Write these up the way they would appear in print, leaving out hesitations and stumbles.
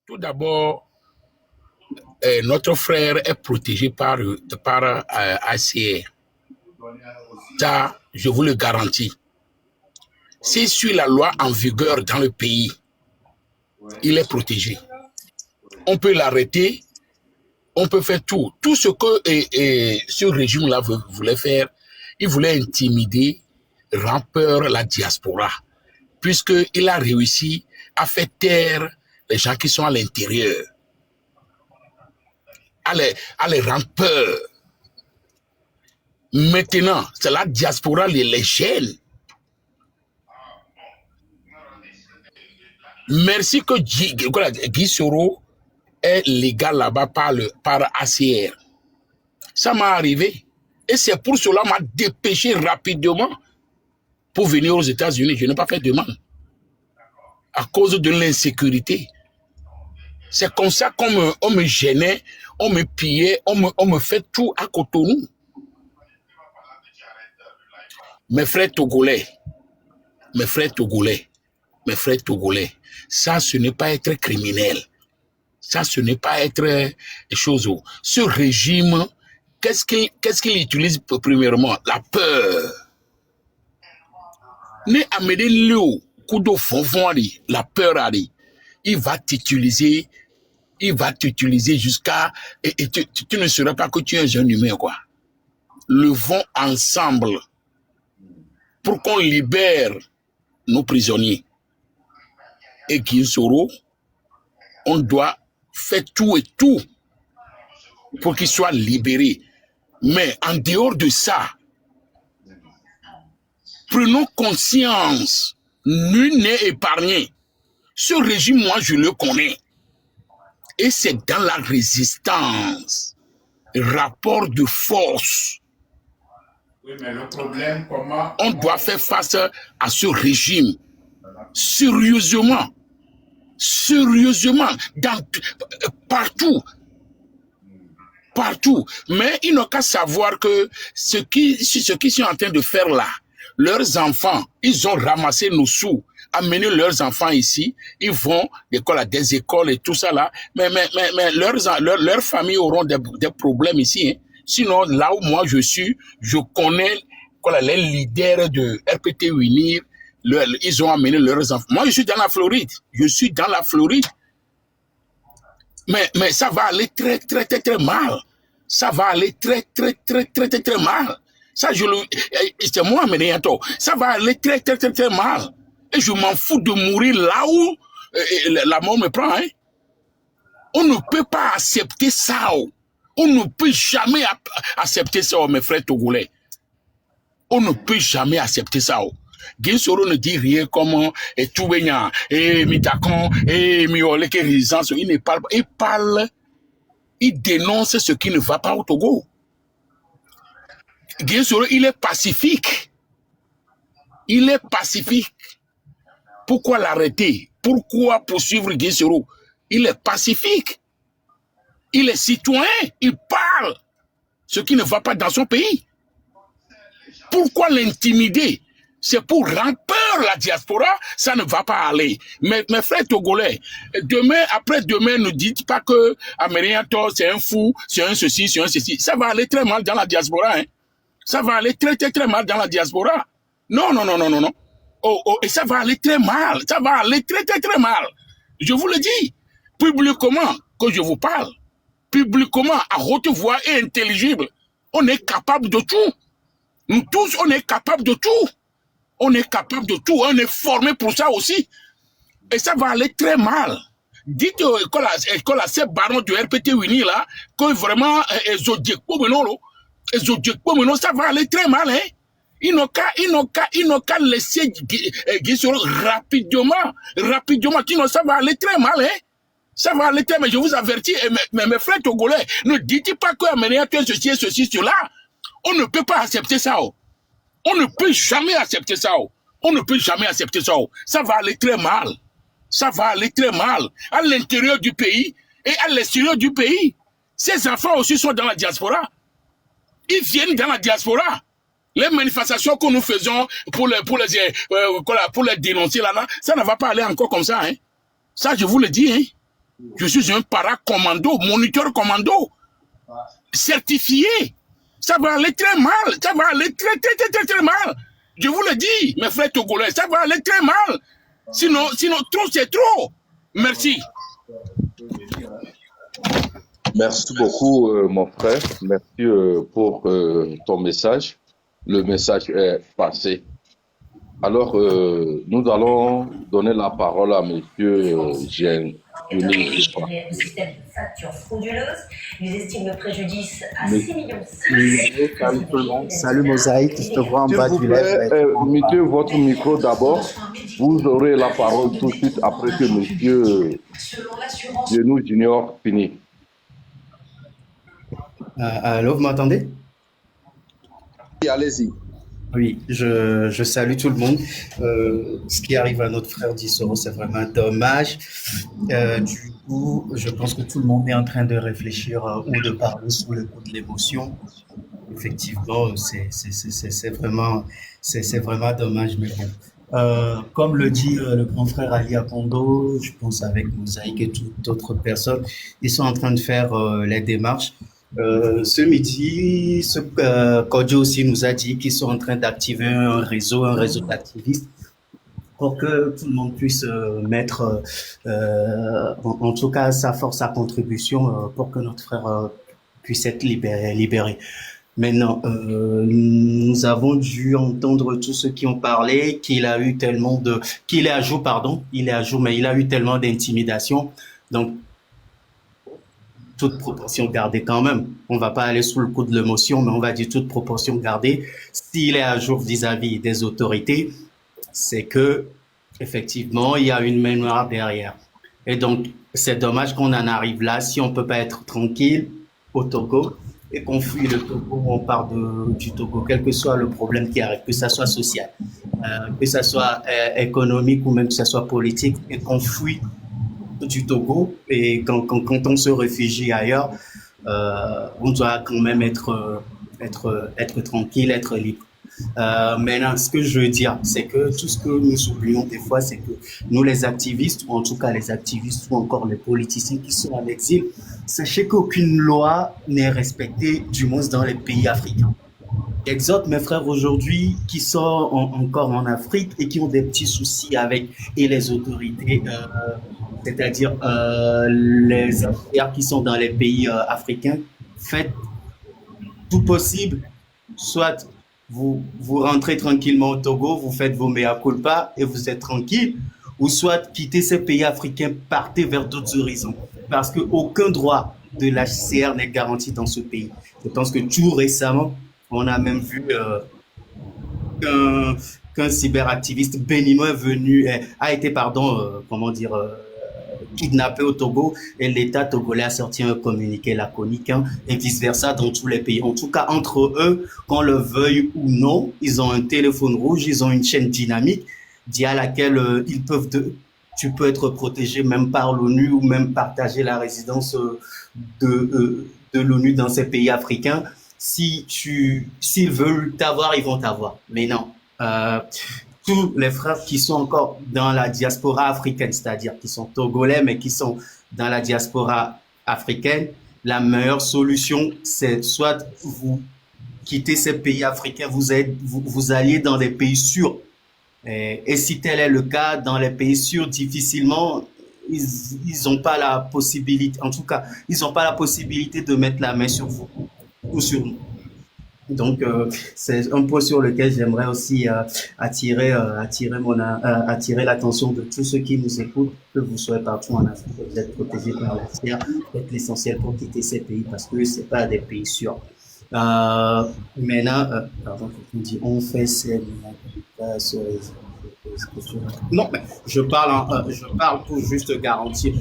Tout d'abord, notre frère est protégé par ACR. Ça, je vous le garantis. S'il suit la loi en vigueur dans le pays, il est protégé. On peut l'arrêter, on peut faire tout. Tout ce que ce régime-là voulait faire, il voulait intimider, rendre peur la diaspora, puisqu'il a réussi à faire taire les gens qui sont à l'intérieur, à les rendre peur. Maintenant, c'est la diaspora, les jeunes. Merci que Guy Soro est légal là-bas par ACR. Ça m'est arrivé. Et c'est pour cela que m'a dépêché rapidement pour venir aux États-Unis. Je n'ai pas fait de demande. À cause de l'insécurité. C'est comme ça qu'on me gênait, on me pillait, on me fait tout à Cotonou. Mes frères togolais, ça, ce n'est pas être criminel. Ça, ce n'est pas être chose. Ce régime, qu'est-ce qu'il utilise premièrement? La peur. Ne amener l'eau, kudo fonfon, la peur, il va t'utiliser jusqu'à... Et tu ne sauras pas que tu es un jeune humain, quoi. Levons ensemble pour qu'on libère nos prisonniers. Et Guy Soro, on doit faire tout et tout pour qu'ils soient libérés. Mais en dehors de ça, prenons conscience, nul n'est épargné. Ce régime, moi, je le connais. Et c'est dans la résistance, rapport de force. Oui, mais le problème, comment... On doit faire face à ce régime. Sérieusement. Sérieusement. Partout. Partout. Mais ils n'ont qu'à savoir que ce qu'ils sont en train de faire là, leurs enfants, ils ont ramassé nos sous, amené leurs enfants ici, ils vont à des écoles et tout ça là, mais leurs familles auront des problèmes ici. Hein. Sinon, là où moi je suis, je connais les leaders de RPT Unir, ils ont amené leurs enfants. Moi, je suis dans la Floride. Mais ça va aller très, très, très, très mal. Ça va aller très, très, très, très, très, très mal. Ça, c'est moi, Ménéato. Ça va aller très, très, très, très mal. Et je m'en fous de mourir là où la mort me prend. Hein. On ne peut pas accepter ça. On ne peut jamais accepter ça, mes frères togolais. On ne peut jamais accepter ça. Guy Soro ne dit rien comme tout baignant, mitakon, mioleke résistance. Il ne parle pas. Il parle, il dénonce ce qui ne va pas au Togo. Guy Soro, il est pacifique. Il est pacifique. Pourquoi l'arrêter? Pourquoi poursuivre Guy Soro? Il est pacifique. Il est citoyen. Il parle ce qui ne va pas dans son pays. Pourquoi l'intimider? C'est pour rendre peur la diaspora, ça ne va pas aller. Mais mes frères togolais, demain, après-demain, ne dites pas que Américain, c'est un fou, c'est un ceci, c'est un ceci. Ça va aller très mal dans la diaspora. Hein. Ça va aller très, très, très mal dans la diaspora. Non. Et ça va aller très mal. Ça va aller très, très, très mal. Je vous le dis. Publiquement, que je vous parle. Publiquement, à haute voix et intelligible. On est capable de tout. Nous tous, on est capable de tout. On est capable de tout. On est formé pour ça aussi. Et ça va aller très mal. Dites que ces barons du RPT Wini là, que vraiment, ça va aller très mal. Hein? Ils n'ont qu'à laisser Guy Soro rapidement. Sinon, ça va aller très mal. Hein? Ça va aller très mal. Je vous avertis, mes frères togolais, ne dites pas que Amélia tu es ceci, cela. On ne peut pas accepter ça. On ne peut jamais accepter ça. On ne peut jamais accepter ça. Ça va aller très mal. Ça va aller très mal. À l'intérieur du pays et à l'extérieur du pays. Ces enfants aussi sont dans la diaspora. Ils viennent dans la diaspora. Les manifestations que nous faisons pour les dénoncer là, ça ne va pas aller encore comme ça. Hein. Ça, je vous le dis. Hein. Je suis un paracommando, moniteur commando, certifié. Ça va aller très mal, ça va aller très mal. Je vous le dis, mes frères togolais, ça va aller très mal. Sinon trop c'est trop. Merci. Merci beaucoup, mon frère. Merci pour ton message. Le message est passé. Alors, nous allons donner la parole à monsieur Jean. Le système de facture frauduleuse, ils estiment le préjudice à 6 millions. Salut tout le monde. Salut Mosaïque, je te vois en bas S'il du vous plaît, live. mettez votre micro d'abord. Vous aurez la parole tout de suite après que monsieur Genou Junior finisse. Allô, vous m'entendez? Allez-y. Oui, je salue tout le monde. Ce qui arrive à notre frère Dissoro, c'est vraiment dommage. Du coup, je pense que tout le monde est en train de réfléchir ou de parler sous le coup de l'émotion. Effectivement, c'est vraiment dommage, mais bon. Comme le dit le grand frère Ali Apondo, je pense avec Mosaïque et toute autre personne, ils sont en train de faire les démarches. Ce midi, Kodjo aussi nous a dit qu'ils sont en train d'activer un réseau d'activistes pour que tout le monde puisse mettre, en tout cas, sa force, sa contribution pour que notre frère puisse être libéré. Maintenant, nous avons dû entendre tous ceux qui ont parlé qu'il a eu tellement de, qu'il est à jour, pardon, il est à jour, mais il a eu tellement d'intimidation. Donc, toute proportion gardée quand même. On va pas aller sous le coup de l'émotion, mais on va dire toute proportion gardée. S'il est à jour vis-à-vis des autorités, c'est que, effectivement, il y a une mémoire derrière. Et donc, c'est dommage qu'on en arrive là. Si on peut pas être tranquille au Togo et qu'on fuit le Togo, on part du Togo, quel que soit le problème qui arrive, que ça soit social, que ça soit économique ou même que ça soit politique, et qu'on fuit du Togo, et quand on se réfugie ailleurs, on doit quand même être tranquille, être libre. Maintenant, ce que je veux dire, c'est que tout ce que nous oublions des fois, c'est que nous, les activistes, ou en tout cas les activistes ou encore les politiciens qui sont en exil, sachez qu'aucune loi n'est respectée, du moins dans les pays africains. J'exhorte mes frères aujourd'hui qui sont encore en Afrique et qui ont des petits soucis avec et les autorités, c'est-à-dire les affaires qui sont dans les pays africains. Faites tout possible, soit vous rentrez tranquillement au Togo, vous faites vos mea culpa et vous êtes tranquille, ou soit quittez ces pays africains, partez vers d'autres horizons, parce qu'aucun droit de l'HCR n'est garanti dans ce pays. Je pense que tout récemment, on a même vu qu'un cyberactiviste béninois a été, kidnappé au Togo, et l'État togolais a sorti un communiqué laconique, et vice-versa dans tous les pays. En tout cas, entre eux, qu'on le veuille ou non, ils ont un téléphone rouge, ils ont une chaîne dynamique via laquelle tu peux être protégé même par l'ONU ou même partager la résidence de l'ONU dans ces pays africains. S'ils veulent t'avoir, ils vont t'avoir. Mais non. Tous les frères qui sont encore dans la diaspora africaine, c'est-à-dire qui sont togolais, mais qui sont dans la diaspora africaine, la meilleure solution, c'est soit vous quittez ces pays africains, vous alliez dans des pays sûrs. Et si tel est le cas, dans les pays sûrs, difficilement, ils n'ont pas la possibilité, en tout cas, ils n'ont pas la possibilité de mettre la main sur vous ou sur nous. Donc, c'est un point sur lequel j'aimerais aussi attirer l'attention de tous ceux qui nous écoutent, que vous soyez partout en Afrique, vous êtes protégés par la terre, faites l'essentiel pour quitter ces pays parce que c'est pas des pays sûrs. Maintenant, pardon, on fait ces non, mais je parle pour juste garantir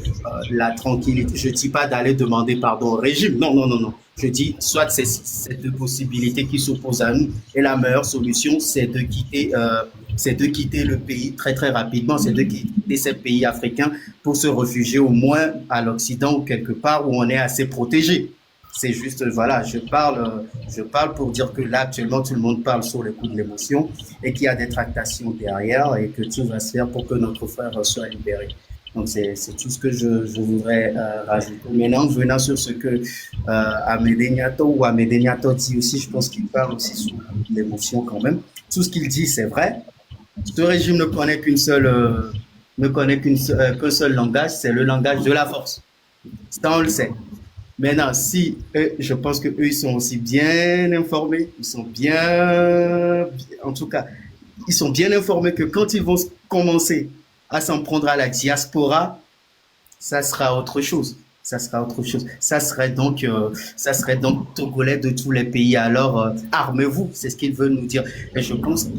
la tranquillité. Je dis pas d'aller demander pardon au régime. Non, non, non, non. Je dis soit c'est deux possibilités qui s'opposent à nous, et la meilleure solution c'est de quitter le pays très très rapidement, c'est de quitter ces pays africains pour se réfugier au moins à l'Occident ou quelque part où on est assez protégé. C'est juste, voilà, je parle pour dire que là, actuellement, tout le monde parle sur le coup de l'émotion et qu'il y a des tractations derrière et que tout va se faire pour que notre frère soit libéré. Donc, c'est tout ce que je voudrais rajouter. Maintenant, venant sur ce que Amédée Niato dit aussi, je pense qu'il parle aussi sous l'émotion quand même. Tout ce qu'il dit, c'est vrai. Ce régime ne connaît qu'un seul langage, c'est le langage de la force. Ça, on le sait. Maintenant, si eux, je pense que eux, ils sont aussi bien informés, en tout cas, ils sont bien informés que quand ils vont commencer à s'en prendre à la diaspora, ça sera autre chose. Ça serait donc Togolais de tous les pays. Alors, armez-vous, c'est ce qu'ils veulent nous dire. Et je pense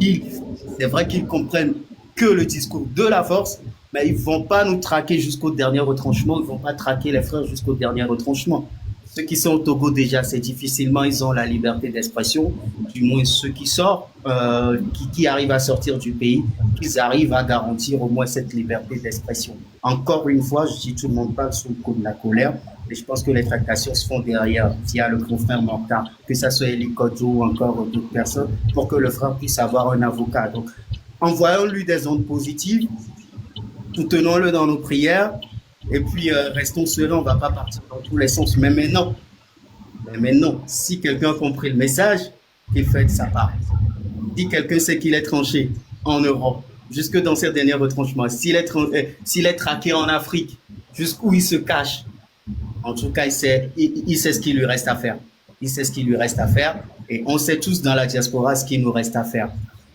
c'est vrai qu'ils comprennent que le discours de la force, mais ils vont pas nous traquer jusqu'au dernier retranchement. Ils vont pas traquer les frères jusqu'au dernier retranchement. Ceux qui sont au Togo déjà, c'est difficilement, ils ont la liberté d'expression. Du moins ceux qui sortent, qui arrivent à sortir du pays, qu'ils arrivent à garantir au moins cette liberté d'expression. Encore une fois, je dis tout le monde parle sous le coup de la colère, mais je pense que les tractations se font derrière via le grand frère Mokhtar, que ça soit Eli Kodjo ou encore d'autres personnes, pour que le frère puisse avoir un avocat. Donc, envoyons-lui des ondes positives, soutenons-le dans nos prières. Et puis, restons sereins, on ne va pas partir dans tous les sens. Mais maintenant, si quelqu'un a compris le message, qu'il fait de sa part. Si quelqu'un sait qu'il est tranché en Europe, jusque dans ses derniers retranchements, s'il est traqué en Afrique, jusqu'où il se cache, en tout cas, il sait ce qu'il lui reste à faire. Et on sait tous dans la diaspora ce qu'il nous reste à faire.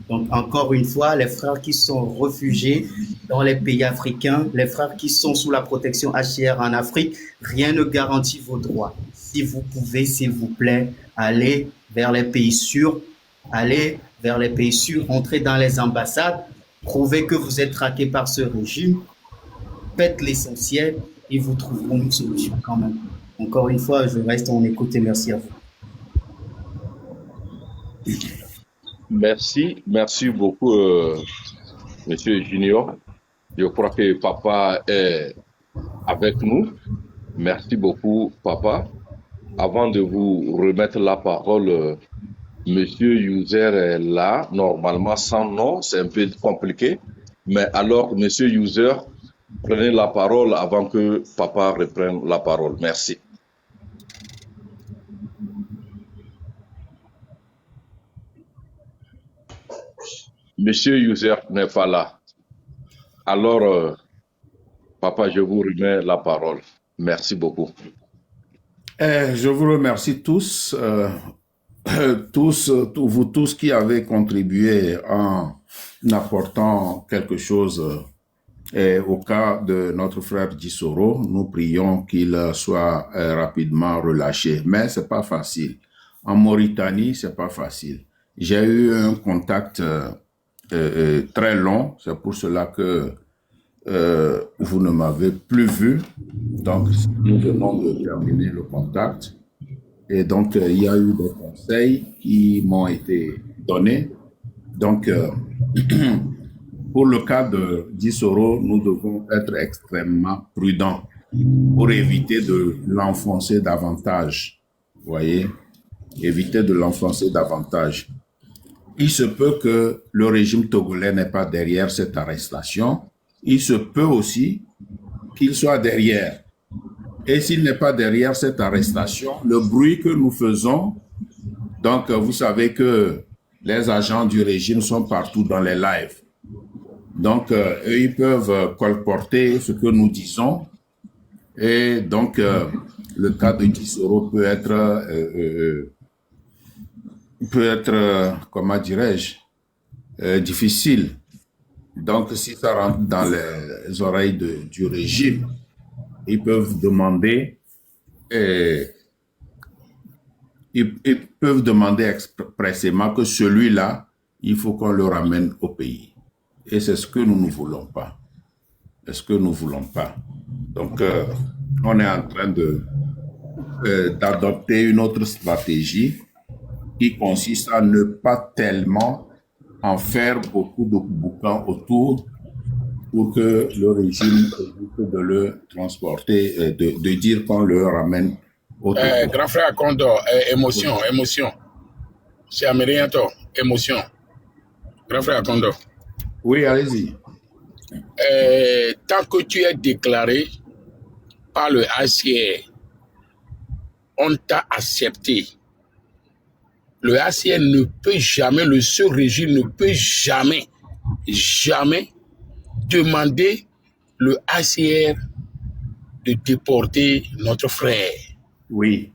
Donc, encore une fois, les frères qui sont réfugiés dans les pays africains, les frères qui sont sous la protection HCR en Afrique, rien ne garantit vos droits. Si vous pouvez, s'il vous plaît, aller vers les pays sûrs, entrez dans les ambassades, prouvez que vous êtes traqué par ce régime, faites l'essentiel et vous trouveront une solution quand même. Encore une fois, je reste en écoute et merci à vous. Merci beaucoup, Monsieur Junior. Je crois que papa est avec nous. Merci beaucoup, papa. Avant de vous remettre la parole, Monsieur User est là. Normalement, sans nom, c'est un peu compliqué. Mais alors, Monsieur User, prenez la parole avant que papa reprenne la parole. Merci. Monsieur User n'est pas là. Alors, papa, je vous remets la parole. Merci beaucoup. Je vous remercie tous, vous tous qui avez contribué en apportant quelque chose au cas de notre frère Dissoro. Nous prions qu'il soit rapidement relâché, mais c'est pas facile. En Mauritanie, c'est pas facile. J'ai eu un contact très long, c'est pour cela que vous ne m'avez plus vu. Donc, nous venons de terminer le contact. Et donc, il y a eu des conseils qui m'ont été donnés. Donc, pour le cas de Dissoro, nous devons être extrêmement prudents pour éviter de l'enfoncer davantage. Vous voyez? Éviter de l'enfoncer davantage. Il se peut que le régime togolais n'est pas derrière cette arrestation. Il se peut aussi qu'il soit derrière. Et s'il n'est pas derrière cette arrestation, le bruit que nous faisons, donc vous savez que les agents du régime sont partout dans les lives. Donc, eux, ils peuvent colporter ce que nous disons. Et donc, le cas de Dissoro peut être, comment dirais-je, difficile. Donc, si ça rentre dans les oreilles du régime, ils peuvent demander, expressément que celui-là, il faut qu'on le ramène au pays. Et c'est ce que nous ne voulons pas. Donc, on est en train d'adopter une autre stratégie qui consiste à ne pas tellement en faire beaucoup de bouquins autour pour que le régime évite de le transporter, de dire qu'on le ramène au Togo. Grand frère Condor, émotion. C'est américain, émotion. Grand frère Condor. Oui, allez-y. Tant que tu es déclaré par le HCR, on t'a accepté. Le HCR ne peut jamais, le seul régime ne peut jamais demander le HCR de déporter notre frère. Oui.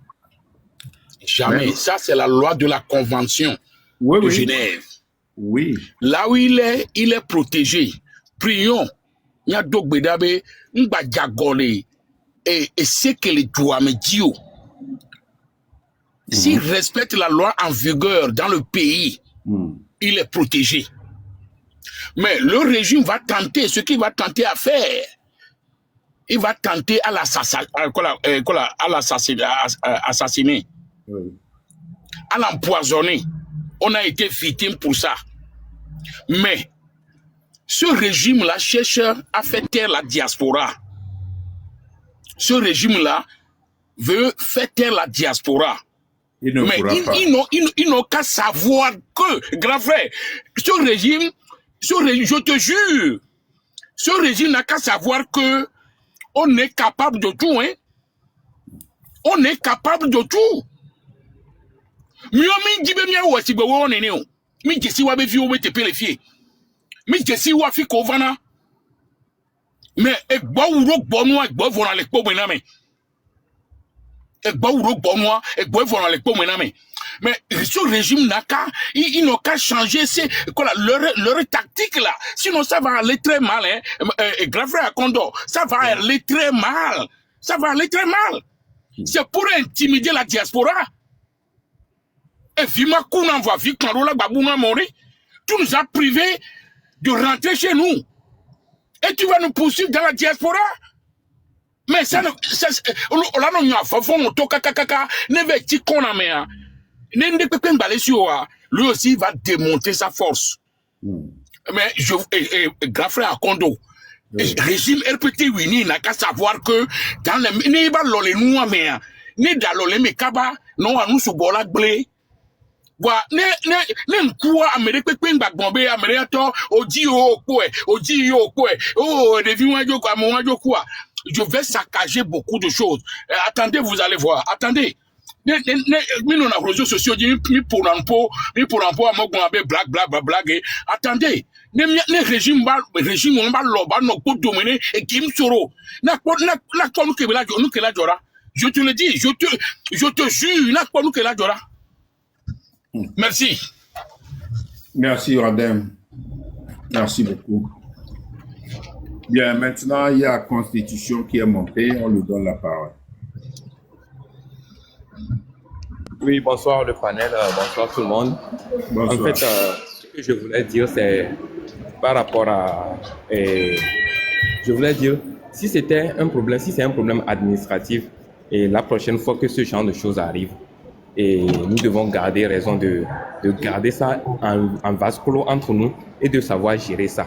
Jamais. Mais... Ça, c'est la loi de la Convention de Genève. Oui. Là où il est protégé. Prions. Il y a d'autres bédabé, et c'est que les doigts me disent. S'il respecte la loi en vigueur dans le pays, il est protégé. Mais le régime va tenter, ce qu'il va tenter à faire, il va tenter à l'assassiner, à l'empoisonner. On a été victime pour ça. Mais ce régime-là cherche à faire taire la diaspora. Ce régime-là veut faire taire la diaspora. Mais ils n'ont qu'à savoir que, grand frère, ce régime, je te jure, ce régime n'a qu'à savoir que on est capable de tout, hein. On est capable de tout. Mais ce régime n'a qu'à, ils n'ont qu'à changer leur tactique là. Sinon, ça va aller très mal, hein. Grand frère Condor, ça va aller très mal. Ça va aller très mal. C'est pour intimider la diaspora. Et Vima Kounan va vivre quand Rola Babouna Mori. Tu nous as privés de rentrer chez nous. Et tu vas nous poursuivre dans la diaspora. Mais ça, lui aussi va démonter sa force. Mais grand frère Akondo, régime RPT Wini n'a qu'à savoir que dans les ni dans le Mekaba, non à nous sous bola blé. Ne quoi Amérique Pemba Bombay, Américain, Odi oh quoi. Je vais saccager beaucoup de choses. Attendez, vous allez voir. Attendez. Nous on a réseaux sociaux, mi pour un pot, à Mogombe, blague. Attendez. Ne régime on va loba no pour dominer et Kim Soro. Na quoi nous que la jora. Je te le dis, je te jure, na quoi nous que la jora. Merci. Merci, Radem. Merci beaucoup. Bien, maintenant, il y a la Constitution qui est montée. On lui donne la parole. Oui, bonsoir le panel, bonsoir tout le monde. Bonsoir. En fait, ce que je voulais dire, c'est par rapport à... je voulais dire, si c'est un problème administratif, et la prochaine fois que ce genre de choses arrive, et nous devons garder raison de garder ça en vase clos entre nous et de savoir gérer ça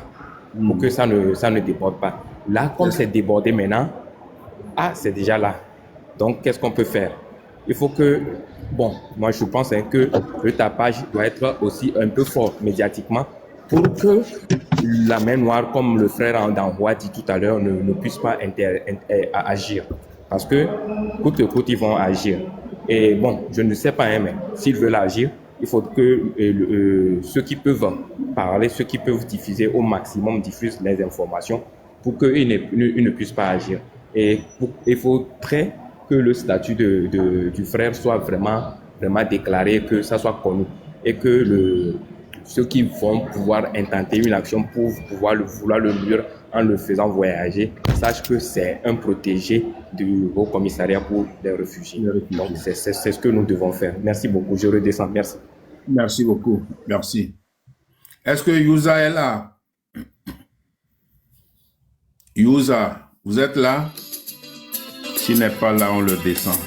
pour que ça ne déborde pas. Là, comme c'est débordé maintenant, c'est déjà là. Donc, qu'est-ce qu'on peut faire? Il faut que, moi je pense que le tapage doit être aussi un peu fort médiatiquement pour que la main noire, comme le frère d'Anvoie dit tout à l'heure, ne puisse pas agir. Parce que, coûte que coûte, ils vont agir. Et je ne sais pas, mais s'ils veulent agir, il faut que ceux qui peuvent parler, ceux qui peuvent diffuser au maximum, diffusent les informations pour qu'ils ne puissent pas agir. Et il faudrait que le statut du frère soit vraiment déclaré, que ça soit connu. Et que ceux qui vont pouvoir intenter une action pour pouvoir vouloir le nuire en le faisant voyager, sachent que c'est un protégé du Haut Commissariat pour les réfugiés. Donc, c'est ce que nous devons faire. Merci beaucoup. Je redescends. Merci. Merci beaucoup. Merci. Est-ce que Yusa est là? Yusa, vous êtes là? S'il n'est pas là, on le descend.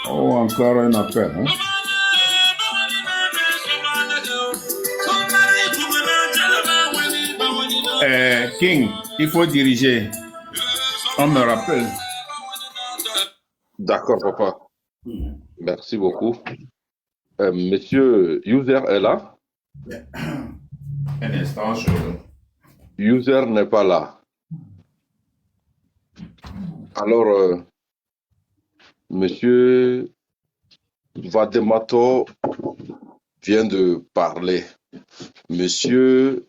Oh, encore un appel. Hein? King, il faut diriger. On me rappelle. D'accord, papa. Merci beaucoup. Monsieur User est là? Un instant, User n'est pas là. Alors, Monsieur Vademato vient de parler. Monsieur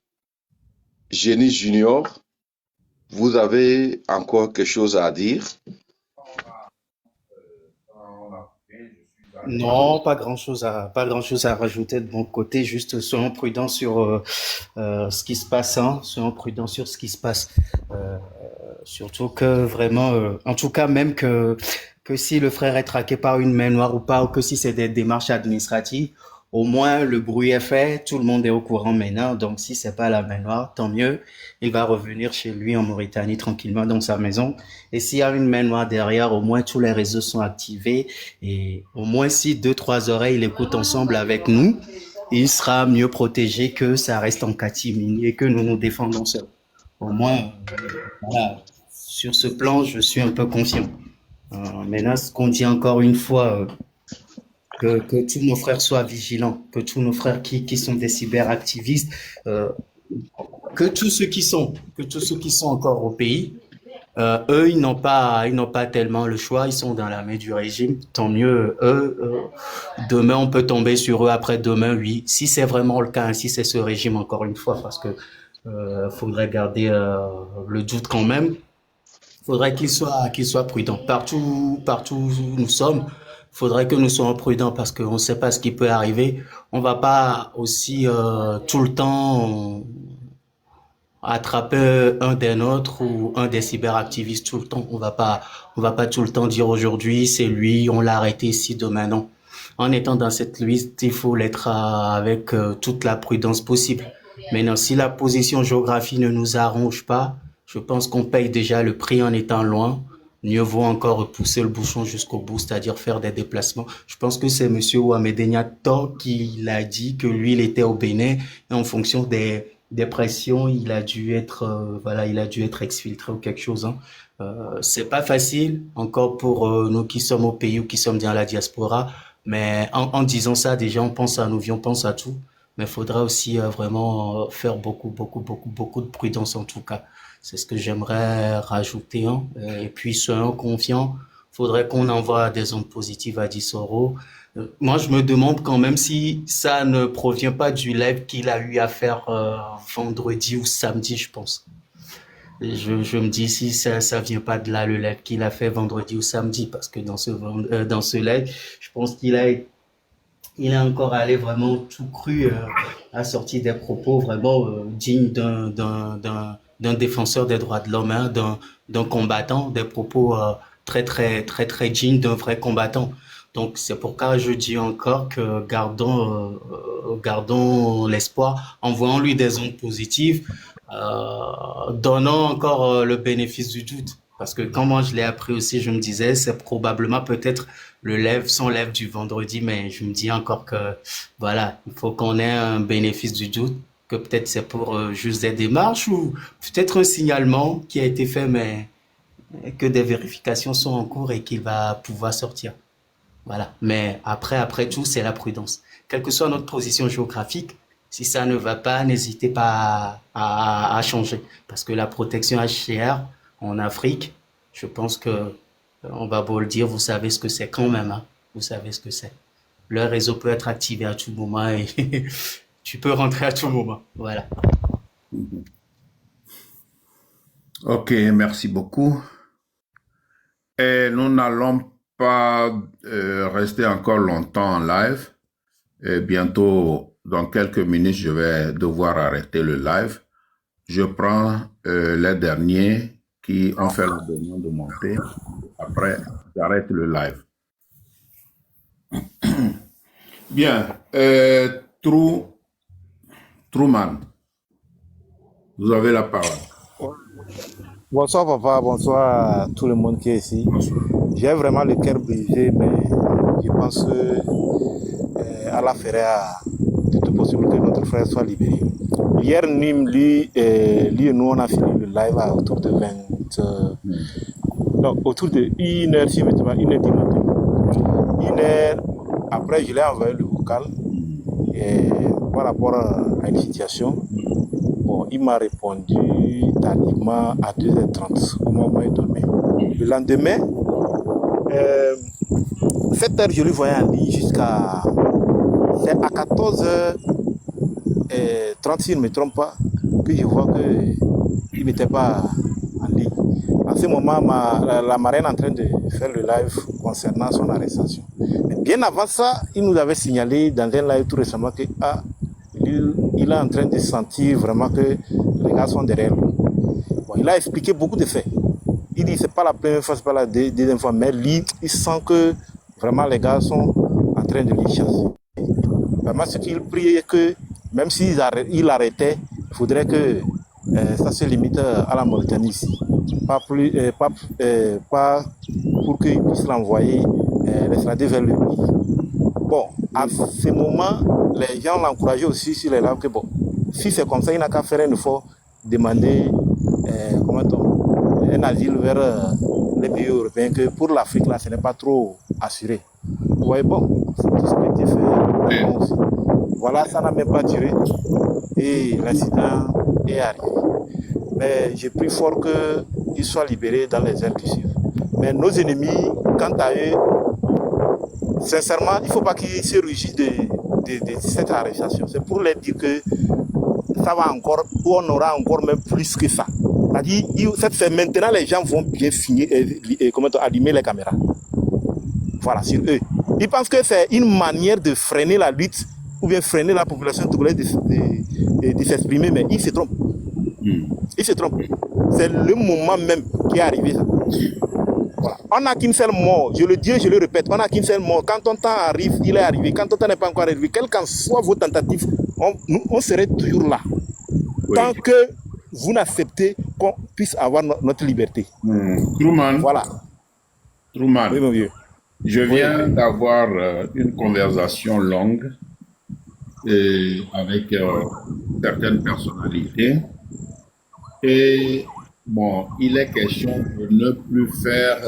Génie Junior, vous avez encore quelque chose à dire? Non, pas grand-chose à rajouter de mon côté. Juste soyons prudents sur ce qui se passe, hein. Soyons prudents sur ce qui se passe. Euh, Surtout que vraiment, en tout cas, même que si le frère est traqué par une main noire ou pas, ou que si c'est des démarches administratives, au moins le bruit est fait, tout le monde est au courant maintenant. Donc si c'est pas la main noire, tant mieux. Il va revenir chez lui en Mauritanie tranquillement dans sa maison. Et s'il y a une main noire derrière, au moins tous les réseaux sont activés. Et au moins si deux, trois oreilles l'écoutent ensemble avec nous, il sera mieux protégé que ça reste en catimini et que nous nous défendons seuls. Au moins, voilà, sur ce plan, je suis un peu confiant. Maintenant, ce qu'on dit encore une fois, que tous nos frères soient vigilants, que tous nos frères qui sont des cyberactivistes, euh, que tous ceux qui sont encore au pays, eux, ils n'ont pas tellement le choix, ils sont dans la main du régime. Tant mieux, eux, demain, on peut tomber sur eux, après-demain, oui. Si c'est vraiment le cas, hein, si c'est ce régime, encore une fois, parce que faudrait garder le doute quand même. Faudrait qu'il soit prudent. Partout où nous sommes, faudrait que nous soyons prudents parce qu'on ne sait pas ce qui peut arriver. On va pas aussi tout le temps attraper un des nôtres ou un des cyberactivistes tout le temps. On va pas tout le temps dire aujourd'hui c'est lui, on l'a arrêté ici, demain non. En étant dans cette liste, il faut l'être avec toute la prudence possible. Maintenant, si la position géographique ne nous arrange pas, je pense qu'on paye déjà le prix en étant loin. Mieux vaut encore pousser le bouchon jusqu'au bout, c'est-à-dire faire des déplacements. Je pense que c'est Monsieur Ouamed Niato qui l'a dit que lui, il était au Bénin et en fonction des pressions, il a dû être, voilà, il a dû être exfiltré ou quelque chose, hein. C'est pas facile encore pour nous qui sommes au pays ou qui sommes dans la diaspora, mais en disant ça, déjà, on pense à nos vies, on pense à tout. Mais il faudra aussi vraiment faire beaucoup de prudence en tout cas. C'est ce que j'aimerais rajouter, hein. Et puis, soyons confiants. Faudrait qu'on envoie des ondes positives à Dissoro. Moi, je me demande quand même si ça ne provient pas du live qu'il a eu à faire vendredi ou samedi, je pense. Et je me dis si ça vient pas de là le live qu'il a fait vendredi ou samedi, parce que dans ce live, je pense il est encore allé vraiment tout cru, a sorti des propos vraiment dignes d'un défenseur des droits de l'homme, hein, d'un combattant, des propos très dignes d'un vrai combattant. Donc c'est pourquoi je dis encore que gardons l'espoir, envoyons lui des ondes positives, donnons encore le bénéfice du doute. Parce que quand moi je l'ai appris aussi, je me disais, c'est probablement peut-être son lève du vendredi, mais je me dis encore que, voilà, il faut qu'on ait un bénéfice du doute, que peut-être c'est pour juste des démarches ou peut-être un signalement qui a été fait, mais que des vérifications sont en cours et qu'il va pouvoir sortir. Voilà. Mais après tout, c'est la prudence. Quelle que soit notre position géographique, si ça ne va pas, n'hésitez pas à changer. Parce que la protection HCR en Afrique, je pense que on va beau le dire, vous savez ce que c'est quand même, hein. Vous savez ce que c'est. Le réseau peut être activé à tout moment et tu peux rentrer à tout moment. Voilà. Ok, merci beaucoup. Et nous n'allons pas rester encore longtemps en live. Et bientôt, dans quelques minutes, je vais devoir arrêter le live. Je prends les derniers qui ont fait la demande de monter. Après, j'arrête le live. Bien. Truman, vous avez la parole. Bonsoir papa, bonsoir à tout le monde qui est ici. J'ai vraiment le cœur brisé, mais je pense Allah fera tout possible que notre frère soit libéré. Hier, lui et nous, on a fini le live à autour de 20... donc, autour de 1h, si je ne me trompe pas, 1h du matin. 1h, après, je l'ai envoyé le vocal. Et par rapport à une situation. Bon, il m'a répondu tardivement à 2h30 au moment où il dormait. Le lendemain, 7h, je le voyais en ligne jusqu'à... C'est à 14h30, si je ne me trompe pas, que je vois qu'il n'était pas en ligne. En ce moment, la marraine est en train de faire le live concernant son arrestation. Mais bien avant ça, il nous avait signalé dans un live tout récemment que il est en train de sentir vraiment que les gars sont derrière lui. Bon, il a expliqué beaucoup de faits. Il dit que ce n'est pas la première fois, ce n'est pas la deuxième fois, mais lui, il sent que vraiment les gars sont en train de lui chasser. Vraiment, ce qu'il priait que même s'il arrêtait, il faudrait que ça se limite à la Mauritanie ici. Pas pour qu'il puisse l'envoyer, l'extrader vers le pays. Bon, à ce moment, les gens l'encourageaient aussi sur les lives que bon, si c'est comme ça, il n'a qu'à faire un effort, demander un asile vers les pays européens, que pour l'Afrique, là, ce n'est pas trop assuré. Vous voyez, bon, c'est tout ce qui a été fait. Voilà, ça n'a même pas duré et l'incident est arrivé. Mais j'ai pris fort qu'ils soient libérés dans les heures qui suivent. Mais nos ennemis, quant à eux, sincèrement, il ne faut pas qu'ils se réjouissent de cette arrestation. C'est pour leur dire que ça va encore, ou on aura encore même plus que ça. C'est-à-dire, maintenant, les gens vont bien finir et allumer les caméras. Voilà, sur eux. Ils pensent que c'est une manière de freiner la lutte ou bien freiner la population togolaise de s'exprimer, mais ils se trompent. Ils se trompent. C'est le moment même qui est arrivé, ça. Voilà. On n'a qu'une seule mort, je le dis et je le répète, on n'a qu'une seule mort. Quand ton temps arrive, il est arrivé. Quand ton temps n'est pas encore arrivé, quelles qu'en soient vos tentatives, on serait toujours là. Oui. Tant que vous n'acceptez qu'on puisse avoir notre liberté. Truman. Voilà. Truman. Oui, mon vieux. Je viens d'avoir une conversation longue avec certaines personnalités. Et bon, il est question de ne plus faire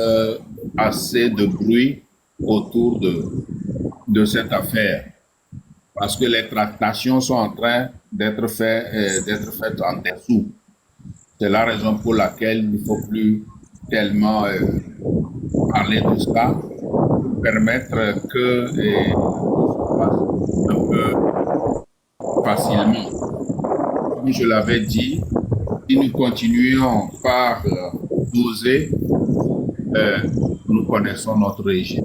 assez de bruit autour de cette affaire. Parce que les tractations sont en train d'être faites en dessous. C'est la raison pour laquelle il ne faut plus tellement parler de ça, pour permettre que ça passe un peu facilement. Comme je l'avais dit, si nous continuons par doser, nous connaissons notre régime.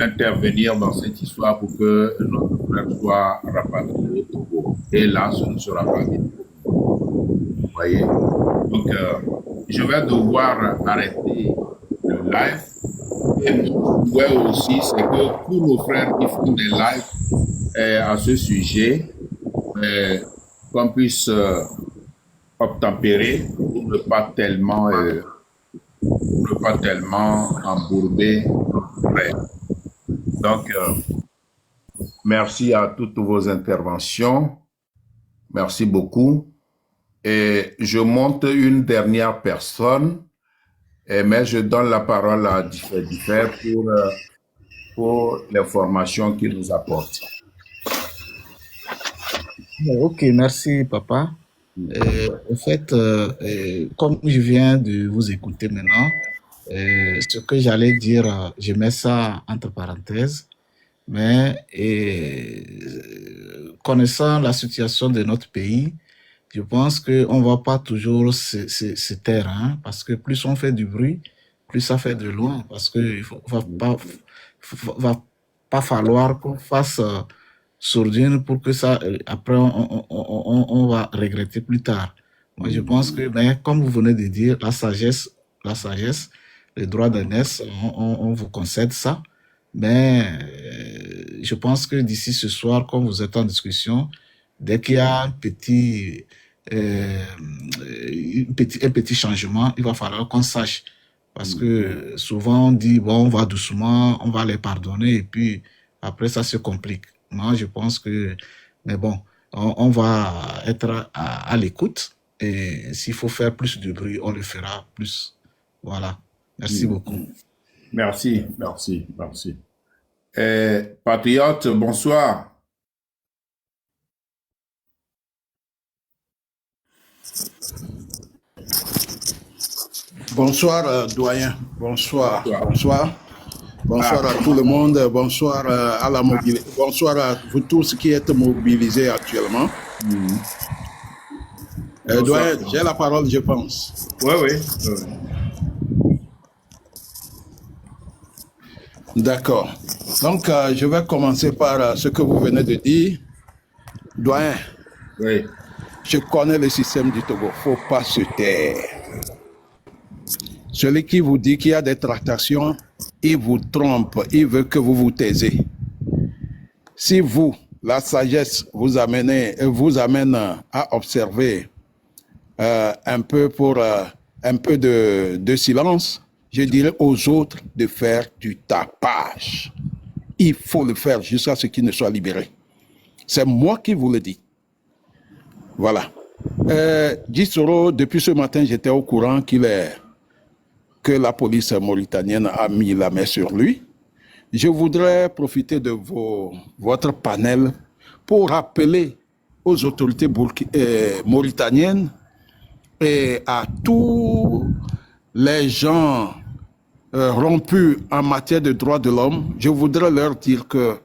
Intervenir dans cette histoire pour que notre frère soit rapatrié au Togo. Et là, ce ne sera pas bien. Vous voyez? Donc, je vais devoir arrêter le live. Et mon souhait aussi, c'est que tous nos frères qui font des lives à ce sujet, qu'on puisse obtempérer pour ne pas tellement embourber nos frères. Donc, merci à toutes vos interventions. Merci beaucoup. Et je monte une dernière personne, mais je donne la parole à Differ pour l'information qu'il nous apporte. Ok, merci papa. En fait, comme je viens de vous écouter maintenant, ce que j'allais dire, je mets ça entre parenthèses, mais connaissant la situation de notre pays, je pense qu'on ne va pas toujours se taire, hein, parce que plus on fait du bruit, plus ça fait de loin, parce qu'il va pas falloir qu'on fasse sourdine pour que ça, après, on va regretter plus tard. Moi, je pense que, mais comme vous venez de dire, la sagesse, les droits d'aînesse, on vous concède ça. Mais je pense que d'ici ce soir, comme vous êtes en discussion, dès qu'il y a un petit changement, il va falloir qu'on sache. Parce que souvent, on dit, bon, on va doucement, on va les pardonner, et puis après, ça se complique. Moi, je pense que, mais bon, on va être à l'écoute, et s'il faut faire plus de bruit, on le fera plus. Voilà. Merci beaucoup. Merci. Patriote, bonsoir. Bonsoir, doyen. Bonsoir. Bonsoir. Bonsoir à tout le monde. Bonsoir à la mobilisation. Bonsoir à vous tous qui êtes mobilisés actuellement. Doyen, j'ai la parole, je pense. Oui. D'accord. Donc, je vais commencer par ce que vous venez de dire. Doyen, Oui. je connais le système du Togo. Il ne faut pas se taire. Celui qui vous dit qu'il y a des tractations, il vous trompe. Il veut que vous vous taisez. Si vous, la sagesse vous amène à observer un peu de silence, je dirais aux autres de faire du tapage. Il faut le faire jusqu'à ce qu'il ne soit libéré. C'est moi qui vous le dis. Voilà. Gisoro, depuis ce matin, j'étais au courant que la police mauritanienne a mis la main sur lui. Je voudrais profiter de votre panel pour rappeler aux autorités mauritaniennes et à tous les gens rompus en matière de droits de l'homme, je voudrais leur dire que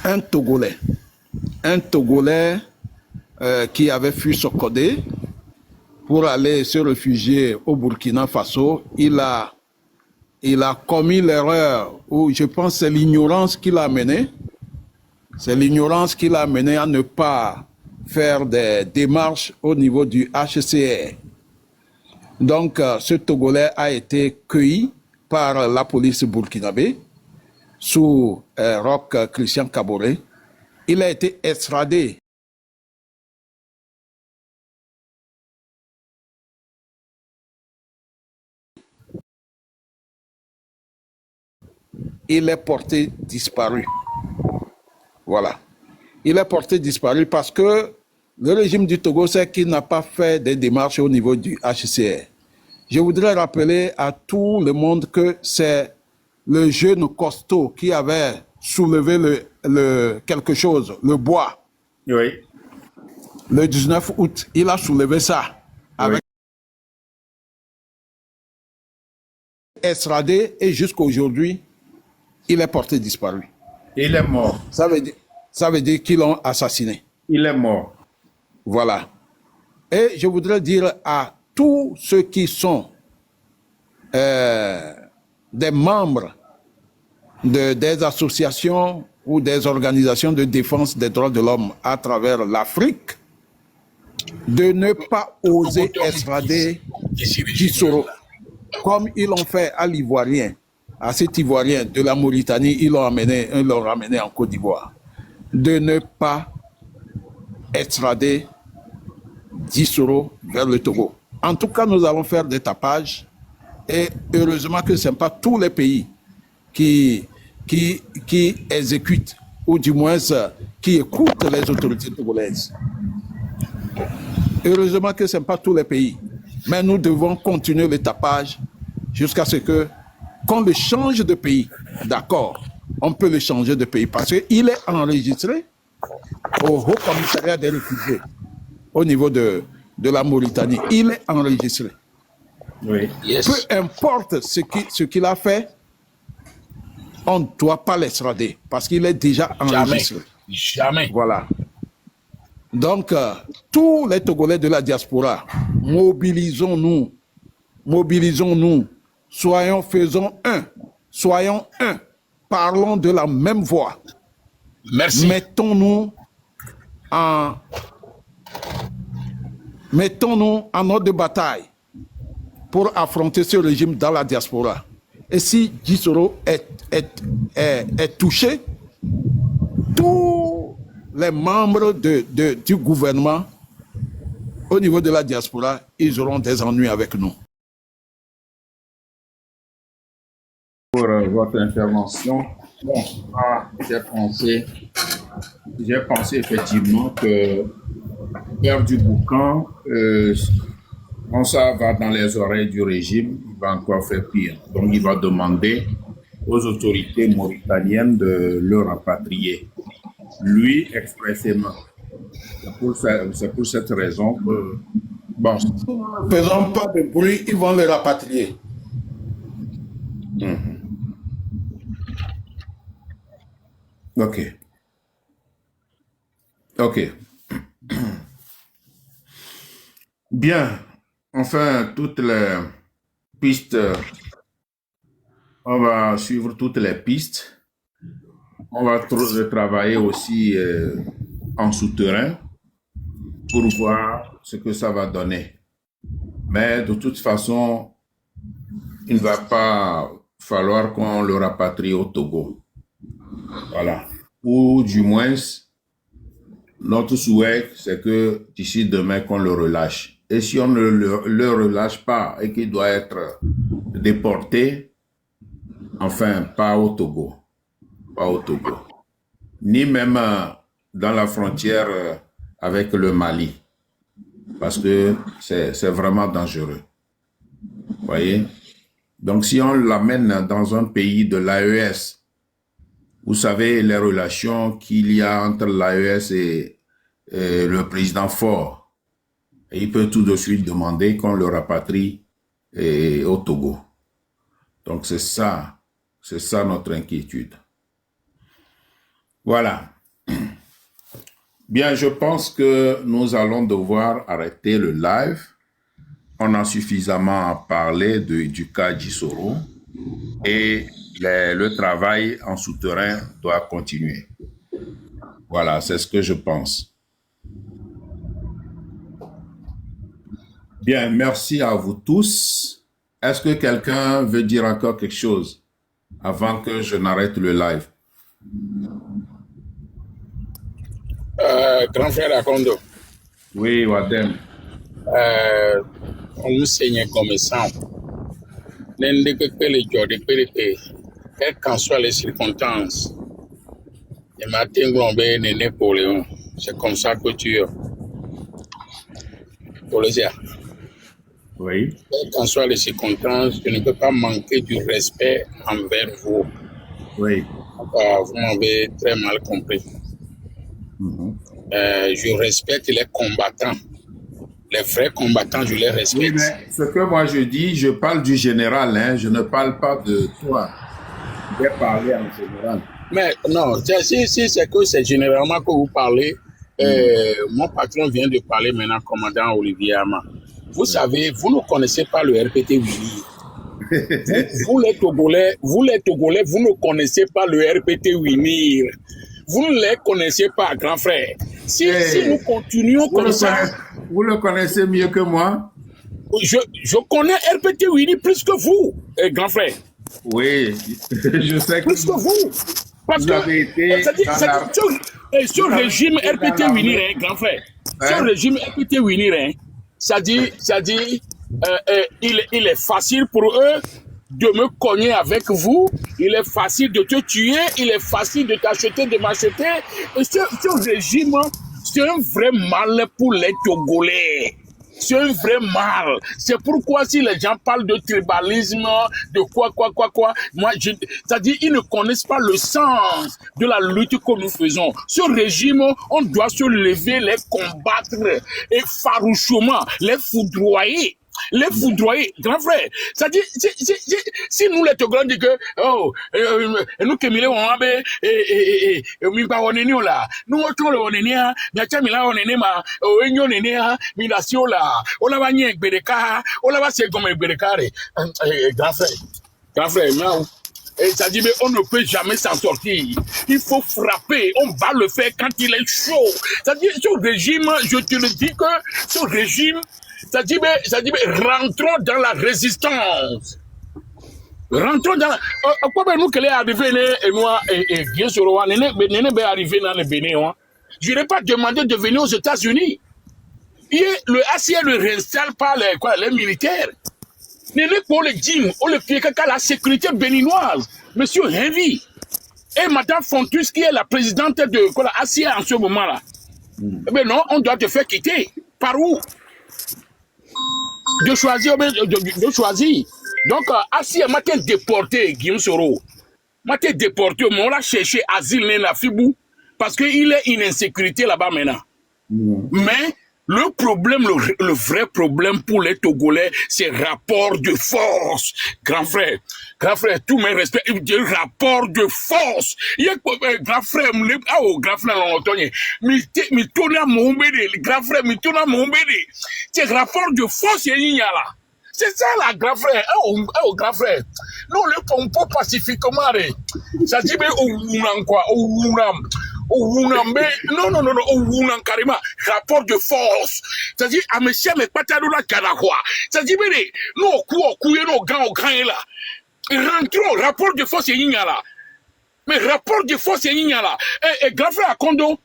un Togolais qui avait fui Sokodé pour aller se réfugier au Burkina Faso, il a commis l'erreur, ou je pense que c'est l'ignorance qui l'a amené. C'est l'ignorance qui l'a amené à ne pas faire des démarches au niveau du HCR. Donc, ce Togolais a été cueilli par la police burkinabé sous Roch Christian Kaboré. Il a été extradé. Il est porté disparu. Voilà. Il est porté disparu parce que le régime du Togo sait qu'il n'a pas fait des démarches au niveau du HCR. Je voudrais rappeler à tout le monde que c'est le jeune costaud qui avait soulevé quelque chose, le bois. Oui. Le 19 août, il a soulevé ça. Avec extradé et jusqu'à aujourd'hui, il est porté disparu. Il est mort. Ça veut dire qu'ils l'ont assassiné. Il est mort. Voilà. Et je voudrais dire à tous ceux qui sont des membres des associations ou des organisations de défense des droits de l'homme à travers l'Afrique de ne pas oser extrader Gisoro comme ils l'ont fait à l'Ivoirien. À cet Ivoirien de la Mauritanie, ils l'ont ramené en Côte d'Ivoire. De ne pas extrader Gisoro vers le Togo. En tout cas, nous allons faire des tapages et heureusement que ce n'est pas tous les pays qui exécutent ou du moins qui écoutent les autorités togolaises. Heureusement que ce n'est pas tous les pays. Mais nous devons continuer le tapage jusqu'à ce qu'on le change de pays. D'accord, on peut le changer de pays parce qu'il est enregistré au Haut Commissariat des réfugiés au niveau de la Mauritanie. Il est enregistré. Oui. Yes. Peu importe ce qu'il a fait, on ne doit pas l'extrader parce qu'il est déjà enregistré. Jamais. Voilà. Donc, tous les Togolais de la diaspora, mobilisons-nous, faisons un, parlons de la même voix. Merci. Mettons-nous en ordre de bataille pour affronter ce régime dans la diaspora. Et si Gisoro est touché, tous les membres du gouvernement au niveau de la diaspora, ils auront des ennuis avec nous. Pour votre intervention, bon, j'ai pensé effectivement que faire du boucan, quand ça va dans les oreilles du régime, il va encore faire pire. Donc il va demander aux autorités mauritaniennes de le rapatrier. Lui, expressément. C'est pour cette raison que, bon, Ne faisons pas de bruit, ils vont le rapatrier. ok. Ok. Bien. Enfin, toutes les pistes, on va suivre toutes les pistes. On va travailler aussi en souterrain pour voir ce que ça va donner. Mais de toute façon, il ne va pas falloir qu'on le rapatrie au Togo. Voilà. Ou du moins, notre souhait, c'est que d'ici demain, qu'on le relâche. Et si on ne le relâche pas et qu'il doit être déporté, enfin, pas au Togo. Pas au Togo. Ni même dans la frontière avec le Mali. Parce que c'est vraiment dangereux. Vous voyez? Donc, si on l'amène dans un pays de l'AES, vous savez les relations qu'il y a entre l'AES et le président Faure. Et il peut tout de suite demander qu'on le rapatrie au Togo. Donc, c'est ça notre inquiétude. Voilà. Bien, je pense que nous allons devoir arrêter le live. On a suffisamment parlé du cas Jisoro et le travail en souterrain doit continuer. Voilà, c'est ce que je pense. Bien, merci à vous tous. Est-ce que quelqu'un veut dire encore quelque chose avant que je n'arrête le live? Grand frère Akondo. Oui, Wadem. On nous saigne comme ça. Quelles qu'en soient les circonstances, le matin, Napoléon, c'est comme ça que tu es. Oui. Quelles qu'en soient les circonstances, je ne peux pas manquer du respect envers vous. Oui. Vous m'avez très mal compris. Je respecte les combattants. Les vrais combattants, je les respecte. Oui, mais ce que moi je dis, je parle du général, hein, je ne parle pas de toi. Je vais parler en général. Mais non, si c'est que c'est généralement que vous parlez, mon patron vient de parler maintenant, commandant Olivier Ama. Vous savez, vous ne connaissez pas le RPT Winnie. vous les Togolais, vous ne connaissez pas le RPT Winnie. Vous ne les connaissez pas, grand frère. Si nous continuons comme ça... Vous le connaissez mieux que moi? Je connais RPT Winnie plus que vous, grand frère. Oui, je sais que... Plus que vous. Parce vous avez été ce régime RPT Winnie, grand frère, ce régime RPT Winnie, ça dit, il est facile pour eux de me cogner avec vous, il est facile de te tuer, il est facile de t'acheter, de m'acheter. Et ce régime, c'est un vrai mal pour les Togolais. C'est un vrai mal. C'est pourquoi si les gens parlent de tribalisme, de quoi, moi, c'est-à-dire ils ne connaissent pas le sens de la lutte que nous faisons. Ce régime, on doit se lever, les combattre et farouchement, les foudroyer. Les foudroyer, grand frère. C'est-à-dire, si nous les Togolais disent que, nous qui milé on abe, mimpa oneni ola, nous otons le oneni ha, nyacha mila oneni ma, enyo oneni ha, milasio la, ola va nye ekbereka, ola va se gome ekberekare, grand frère, non. Et ça dit, mais on ne peut jamais s'en sortir. Il faut frapper. On va le faire quand il est chaud. C'est-à-dire, ce régime, je te le dis que ce régime, ça dit, mais rentrons dans la résistance. Rentrons dans la... Pourquoi nous qu'elle est arrivée, et moi, et bien sûr, Néné est arrivé dans le Bénin. Je n'ai pas demandé de venir aux États-Unis. Le ACL ne réinstalle pas les militaires. Néné pour le dîme, on le fait qu'à la sécurité béninoise. Monsieur Henry et Madame Fontus, qui est la présidente de la ACL en ce moment-là. Eh bien non, on doit te faire quitter. Par où? De choisir. Donc, si m'a été déporté, Guillaume Soro, m'a été déporté, mais on l'a cherché asile dans la Fibou, parce qu'il est une insécurité là-bas maintenant. Mais le problème, le vrai problème pour les Togolais, c'est rapport de force. Grand frère, tout mes respects, rapport de force. Il y a grand frère, grand frère, mi tourne à mon bébé, grand frère, mi tourne à mon bébé. C'est rapport de force, il y a là. C'est ça, là, grand frère. Grand frère. Nous, le pompo pacifiquement, ça dit, mais au quoi, non, carrément, rapport de force. C'est-à-dire, à monsieur, mais pas t'as la canakwa. C'est-à-dire, mais, nous, au coup, nos grands, là. Rentrons, rapport de force, il y a là. Mais rapport de force, il y a là. Et grand frère, Kondo,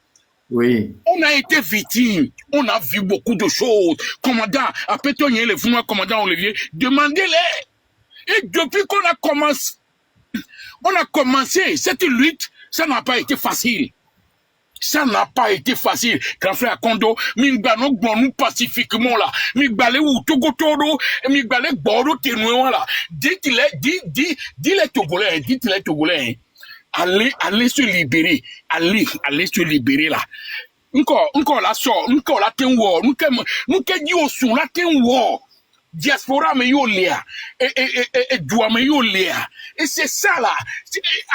Oui. on a été victime, on a vu beaucoup de choses. Commandant, après toi, les fous, commandant Olivier, demandez-les. Et depuis qu'on a commencé cette lutte, ça n'a pas été facile. Ça n'a pas été facile. Grand frère Kondo, Mingbano Gbonu pacifiquement là. Mingbale ou Togotoro, Mingbale Boro Tenoué là. Dites les Togolais. Allez se libérer. Allez se libérer là. Encore la sort, encore la tenwo, nous dit au son la tenwo. Diaspora me yo lea et doit me yo lea et c'est ça là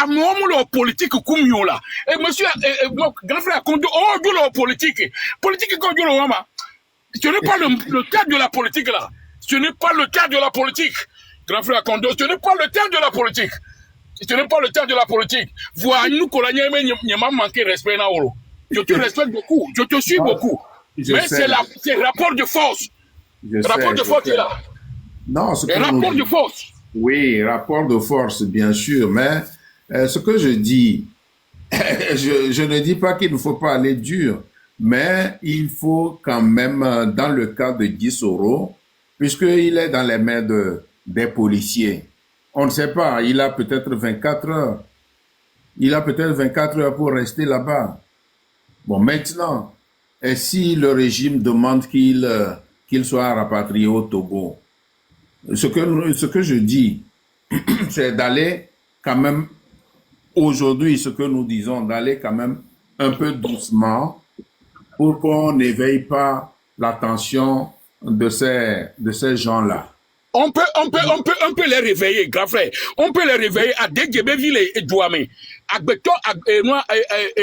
à mon moment politique comme yo là et monsieur grand frère Kondo de la politique comme yo là ce n'est pas le cadre de la politique là, ce n'est pas le cadre de la politique, grand frère Kondo, ce n'est pas le cadre de la politique, voilà nous coloniens mais n'y m'a manqué respect na olo, je te respecte beaucoup, je te suis beaucoup, mais c'est rapport de force. Rapport de force est là. Non, rapport de force. Oui, rapport de force, bien sûr. Mais ce que je dis, je ne dis pas qu'il ne faut pas aller dur, mais il faut quand même, dans le cas de Guy Soro, puisqu'il est dans les mains des policiers, on ne sait pas, il a peut-être 24 heures. Il a peut-être 24 heures pour rester là-bas. Bon, maintenant, et si le régime demande qu'il soit rapatrié au Togo. Ce que je dis, c'est d'aller quand même, aujourd'hui, ce que nous disons, d'aller quand même un peu doucement pour qu'on n'éveille pas l'attention de ces gens-là. On peut les réveiller, grand frère. On peut les réveiller à Djedjebeville et Douame. Agbeto,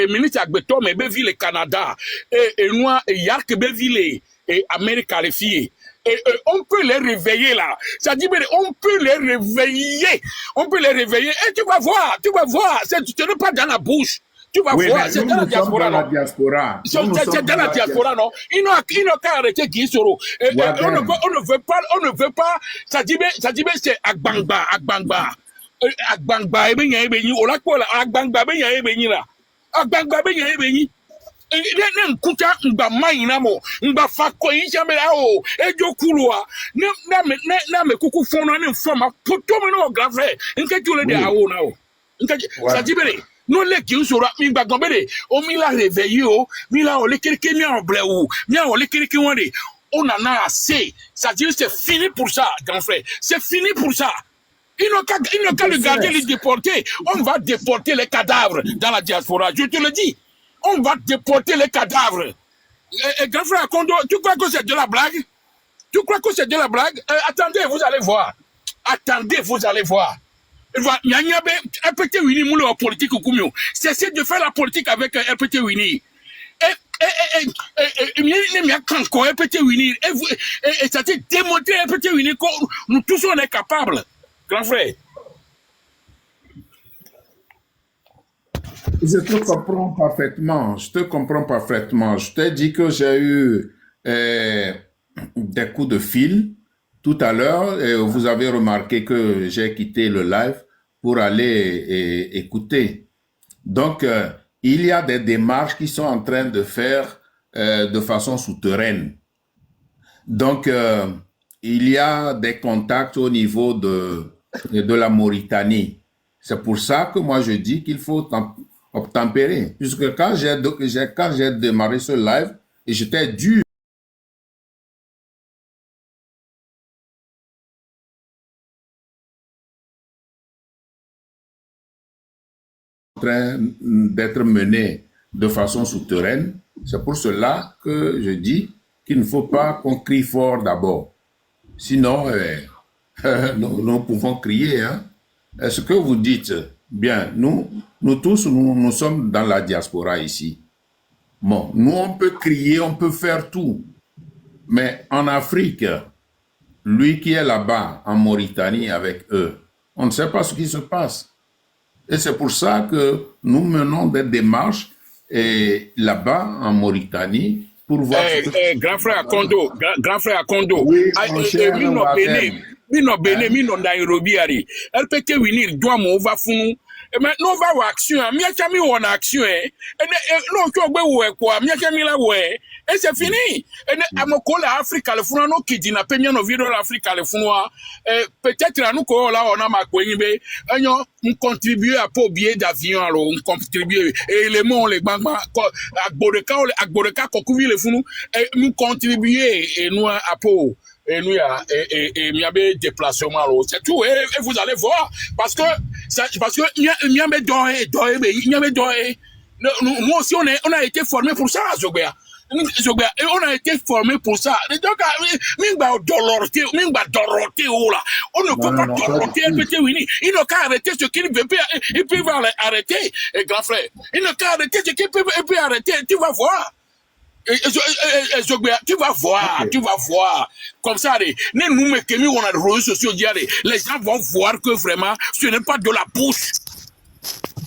ministre Agbeto, mais Beville, Canada. Et moi, Yark Beville et Amérique les filles. Et on peut les réveiller là. Ça dit, mais on peut les réveiller. Et tu vas voir. Tu n'es pas dans la bouche. Tu vas voir, c'est dans la diaspora, non? C'est dans la diaspora, non? Ils n'ont qu'à arrêter Guy Soro. On ne veut pas. Ça dit, c'est Agbangba. Agbangba, nkuta ngba mayina mo ngba fakko yin jambe o ejo kulua na me kuku fono ne fama poto me no grand frère nke jole de awo na o nke ça dit bele no le ki nsora mi gba gan bele o mi la réveiller o mi la o le kiriki mi en blé o mi o le kiriki won de on en a assez, ça dit c'est fini pour ça grand frère, c'est fini pour ça. Ils n'ont qu'à le garder, les déporter. On va déporter les cadavres dans la diaspora, je te le dis. On va déporter les cadavres. Et grand frère Kondo, tu crois que c'est de la blague? Attendez, vous allez voir. RPT Winnie moule en politique au Koumio. Cessez de faire la politique avec RPT Winnie. Et ça t'est démontré RPT Winnie que nous tous on est capables. Grand frère. Je te comprends parfaitement. Je t'ai dit que j'ai eu des coups de fil tout à l'heure et vous avez remarqué que j'ai quitté le live pour aller écouter. Donc, il y a des démarches qui sont en train de faire de façon souterraine. Donc, il y a des contacts au niveau de la Mauritanie. C'est pour ça que moi je dis qu'il faut obtempérer. Puisque quand j'ai démarré ce live, et j'étais dur en train d'être mené de façon souterraine, C'est pour cela que je dis qu'il ne faut pas qu'on crie fort d'abord. Sinon, nous pouvons crier. Hein. Est-ce que vous dites, bien, nous tous, nous sommes dans la diaspora ici. Bon, nous, on peut crier, on peut faire tout. Mais en Afrique, lui qui est là-bas, en Mauritanie avec eux, on ne sait pas ce qui se passe. Et c'est pour ça que nous menons des démarches là-bas, en Mauritanie, pour voir... grand frère Kondo, oui, mon cher Watem. Mino Nairobi ari. Elle peut que venir doit mon va funu. Mais non va wa action, mi a chami on action et non to gbe wo quoi, mi a chami la ouais. Et c'est fini. Et amokola Afrique le funu no kidnapper mi no viro l'Afrique le funu peut-être à nous ko là on a ma ko yin be enyo on contribuer à pour billet d'avion alors on contribuer éléments les gbangba agboreka ko kuvi le funu et nous contribuer et nous à pour et nous il y a des déplacements c'est tout et vous allez voir parce que il y a nous aussi on a été formés pour ça Zobea et on a été formés pour ça donc on ne peut pas dorloter il ne peut arrêter ce qu'il veut il peut arrêter grand frère il ne peut arrêter ce qu'il peut arrêter tu vas voir. Tu vas voir. Comme ça, nous mettons on a des réseaux sociaux, les gens vont voir que vraiment, ce n'est pas de la bouche.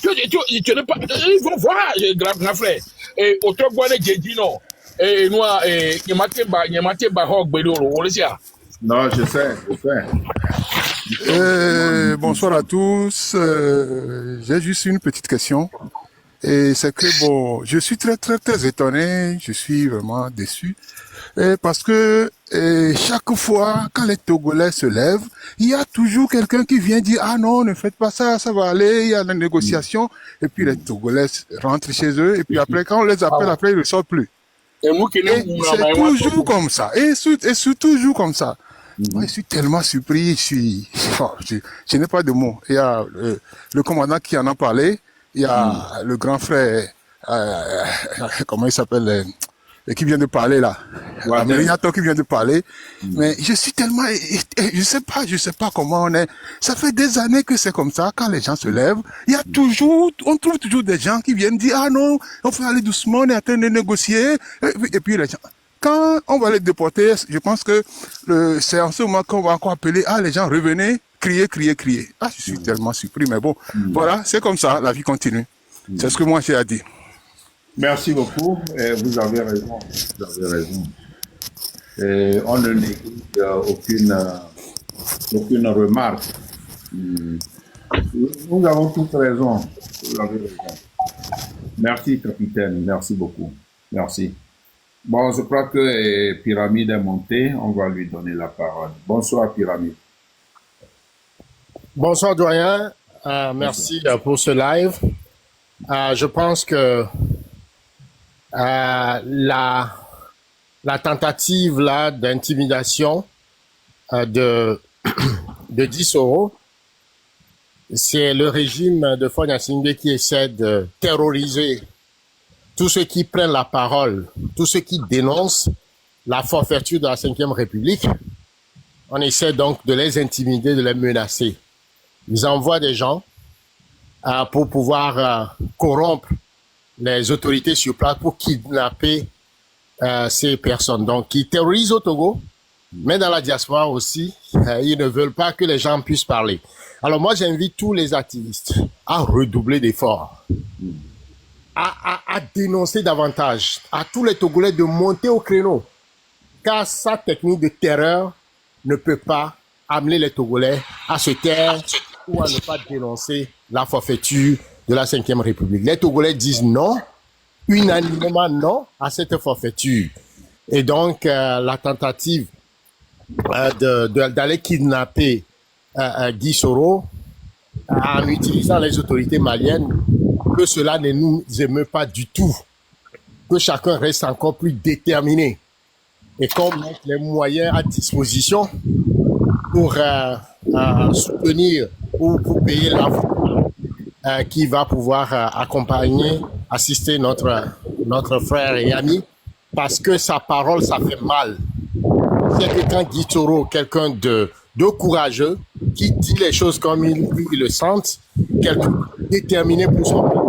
Ils vont voir, grand frère. Et autant boire des non. Et nous, non, je sais. Bonsoir à tous. J'ai juste une petite question. Et c'est que bon, je suis très étonné, je suis vraiment déçu, parce que chaque fois quand les Togolais se lèvent, il y a toujours quelqu'un qui vient dire ah non, ne faites pas ça, ça va aller, il y a la négociation, et puis les Togolais rentrent chez eux, et puis après quand on les appelle, après ils ne sortent plus. Et c'est toujours comme ça, et c'est toujours comme ça. Moi, je suis tellement surpris, je n'ai pas de mots. Il y a le commandant qui en a parlé. Il y a le grand frère, comment il s'appelle, qui vient de parler là, Amérignato qui vient de parler. Mais je suis tellement, je sais pas comment on est. Ça fait des années que c'est comme ça. Quand les gens se lèvent, il y a toujours, on trouve toujours des gens qui viennent dire ah non, on faut aller doucement, on est en train de négocier. Et puis les gens, quand on va les déporter, je pense que c'est en ce moment qu'on va encore appeler ah les gens revenez. Crier. Ah, je suis tellement surpris, mais bon, voilà, c'est comme ça, la vie continue. C'est ce que moi j'ai à dire. Merci beaucoup, et vous avez raison. Et on ne néglige aucune remarque. Nous avons toutes raison. Vous avez raison. Merci, capitaine, merci beaucoup. Merci. Bon, je crois que Pyramide est montée, on va lui donner la parole. Bonsoir, Pyramide. Bonsoir doyen, merci pour ce live. Je pense que la tentative là d'intimidation de Dissoro, c'est le régime de Faure Gnassingbé qui essaie de terroriser tous ceux qui prennent la parole, tous ceux qui dénoncent la forfaiture de la Ve République. On essaie donc de les intimider, de les menacer. Ils envoient des gens pour pouvoir corrompre les autorités sur place pour kidnapper ces personnes. Donc, ils terrorisent au Togo, mais dans la diaspora aussi, ils ne veulent pas que les gens puissent parler. Alors moi, j'invite tous les activistes à redoubler d'efforts, à dénoncer davantage, à tous les Togolais de monter au créneau, car sa technique de terreur ne peut pas amener les Togolais à se taire ou à ne pas dénoncer la forfaiture de la Ve République. Les Togolais disent non, unanimement non à cette forfaiture. Et donc, la tentative d'aller kidnapper Guy Soro en utilisant les autorités maliennes, que cela ne nous émeut pas du tout. Que chacun reste encore plus déterminé et qu'on mette les moyens à disposition pour soutenir ou pour payer l'avocat qui va pouvoir accompagner, assister notre notre frère et ami, parce que sa parole, ça fait mal. C'est quelqu'un Guy Toro, quelqu'un de courageux, qui dit les choses comme il le sent, quelqu'un déterminé pour son pays.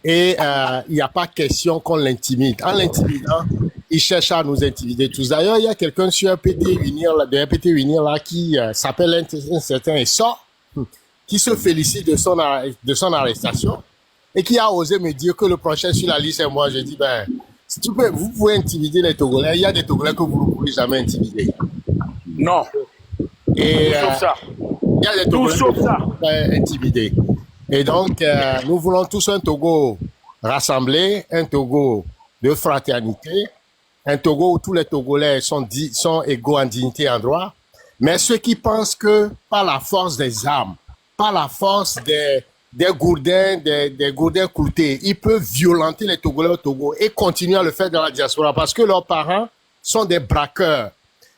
Et il n'y a pas question qu'on l'intimide. En l'intimidant, il cherche à nous intimider tous. D'ailleurs, il y a quelqu'un sur RPT Unir, de RPT Unir là, qui s'appelle un certain Essor, qui se félicite de son arrestation et qui a osé me dire que le prochain sur la liste est moi. J'ai dit, ben, si vous pouvez intimider les Togolais, il y a des Togolais que vous ne pouvez jamais intimider. Non. Et sauf ça. il y a des Togolais que vous ne pouvez pas intimider. Et donc, nous voulons tous un Togo rassemblé, un Togo de fraternité, un Togo où tous les Togolais sont égaux en dignité et en droit. Mais ceux qui pensent que par la force des armes, par la force des gourdins, des gourdins cloutés, ils peuvent violenter les Togolais au Togo et continuer à le faire dans la diaspora parce que leurs parents sont des braqueurs,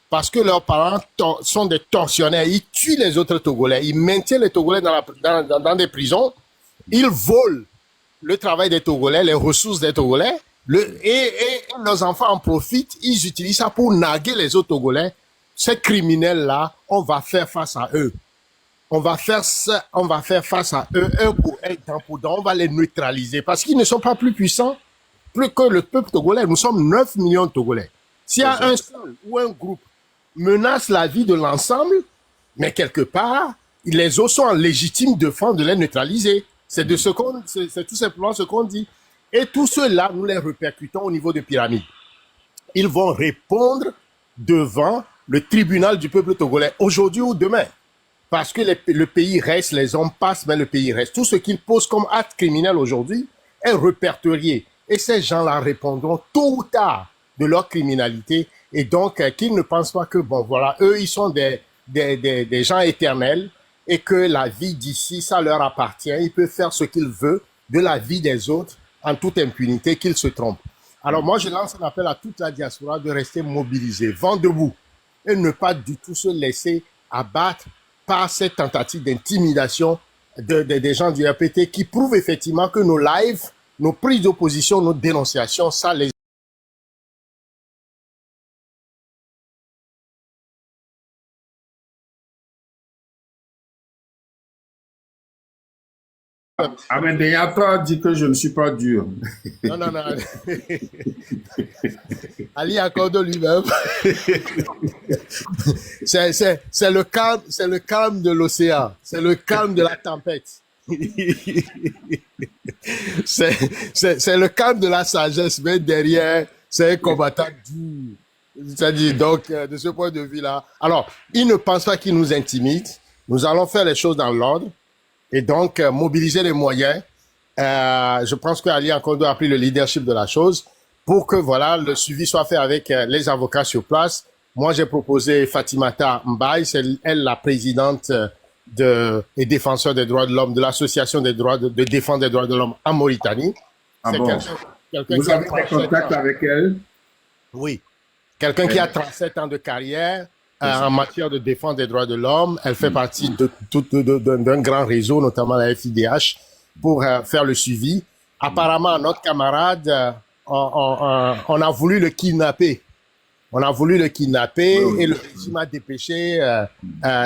parce que leurs parents sont des tortionnaires. Ils tuent les autres Togolais, ils maintiennent les Togolais dans des prisons, ils volent le travail des Togolais, les ressources des Togolais, et nos enfants en profitent, ils utilisent ça pour narguer les autres Togolais. Ces criminels-là, on va faire face à eux. On va faire face à eux, un pour un, temps pour temps. On va les neutraliser parce qu'ils ne sont pas plus puissants plus que le peuple togolais. Nous sommes 9 millions de Togolais. S'il y a un seul ou un groupe menace la vie de l'ensemble, mais quelque part, les autres sont en légitime défense de les neutraliser. C'est tout simplement ce qu'on dit. Et tous ceux-là, nous les répercutons au niveau de pyramide. Ils vont répondre devant le tribunal du peuple togolais aujourd'hui ou demain. Parce que le pays reste, les hommes passent, mais le pays reste. Tout ce qu'ils posent comme acte criminel aujourd'hui est répertorié. Et ces gens-là répondront tôt ou tard de leur criminalité. Et donc, qu'ils ne pensent pas que, bon, voilà, eux, ils sont des gens éternels et que la vie d'ici, ça leur appartient. Ils peuvent faire ce qu'ils veulent de la vie des autres en toute impunité, qu'ils se trompent. Alors, moi, je lance un appel à toute la diaspora de rester mobilisée, vent debout, et ne pas du tout se laisser abattre par cette tentative d'intimidation des gens du RPT qui prouvent effectivement que nos lives, nos prises d'opposition, nos dénonciations, ça les... Amendeyato dit que je ne suis pas dur. Non. Ali accorde lui-même. C'est le calme de l'océan. C'est le calme de la tempête. C'est le calme de la sagesse, mais derrière, c'est un combattant dur. C'est-à-dire, donc, de ce point de vue-là. Alors, ils ne pensent pas qu'ils nous intimident. Nous allons faire les choses dans l'ordre. Et donc, mobiliser les moyens. Je pense qu'Ali Akondo a pris le leadership de la chose pour que, voilà, le suivi soit fait avec les avocats sur place. Moi, j'ai proposé Fatimata Mbaye, c'est elle la présidente et défenseur des droits de l'homme de l'association des droits de défense des droits de l'homme en Mauritanie. Ah bon? Vous avez des contacts avec elle? Oui. Quelqu'un qui a 37 ans de carrière en matière de défense des droits de l'homme. Elle fait partie d'un grand réseau, notamment la FIDH, pour faire le suivi. Apparemment, notre camarade, on a voulu le kidnapper. On a voulu le kidnapper et le régime a dépêché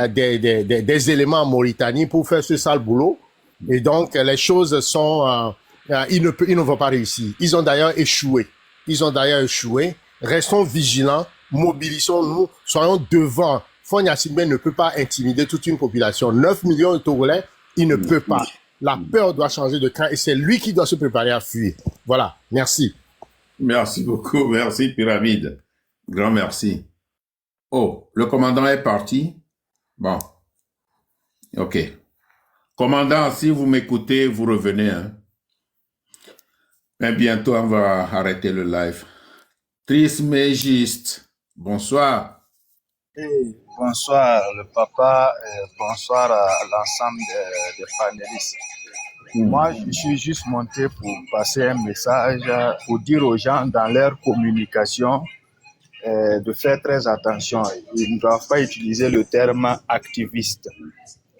des éléments en Mauritanie pour faire ce sale boulot. Et donc, les choses sont... ils ne vont pas réussir. Ils ont d'ailleurs échoué. Restons vigilants, mobilisons-nous, soyons devant. Fonya Singbe ne peut pas intimider toute une population. 9 millions de Togolais, il ne peut pas. La peur doit changer de camp et c'est lui qui doit se préparer à fuir. Voilà, merci. Merci beaucoup, merci Pyramide. Grand merci. Oh, le commandant est parti. Bon. Ok. Commandant, si vous m'écoutez, vous revenez. Hein. Mais bientôt, on va arrêter le live. Trismégiste, bonsoir. Hey, bonsoir le papa, bonsoir à l'ensemble des panélistes. Moi, je suis juste monté pour passer un message pour dire aux gens dans leur communication de faire très attention. Ils ne doivent pas utiliser le terme activiste.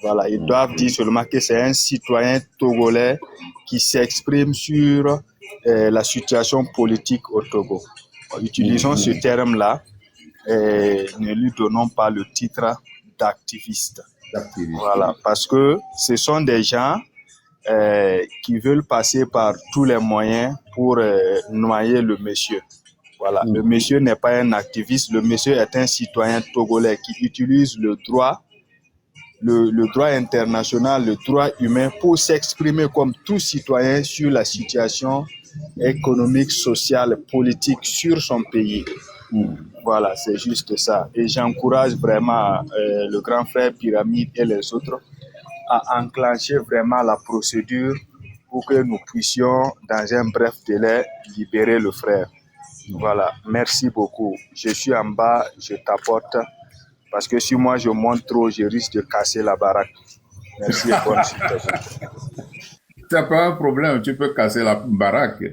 Voilà, ils doivent dire seulement que c'est un citoyen togolais qui s'exprime sur la situation politique au Togo. Utilisons ce terme-là et ne lui donnons pas le titre d'activiste. Voilà, parce que ce sont des gens qui veulent passer par tous les moyens pour noyer le monsieur. Voilà, le monsieur n'est pas un activiste, le monsieur est un citoyen togolais qui utilise le droit international, le droit humain pour s'exprimer comme tout citoyen sur la situation économique, sociale, politique sur son pays. Voilà, c'est juste ça. Et j'encourage vraiment le grand frère Pyramide et les autres à enclencher vraiment la procédure pour que nous puissions, dans un bref délai, libérer le frère. Voilà, merci beaucoup. Je suis en bas, je t'apporte, parce que si moi je monte trop, je risque de casser la baraque. Merci et bonne suite. C'est pas un problème, tu peux casser la baraque.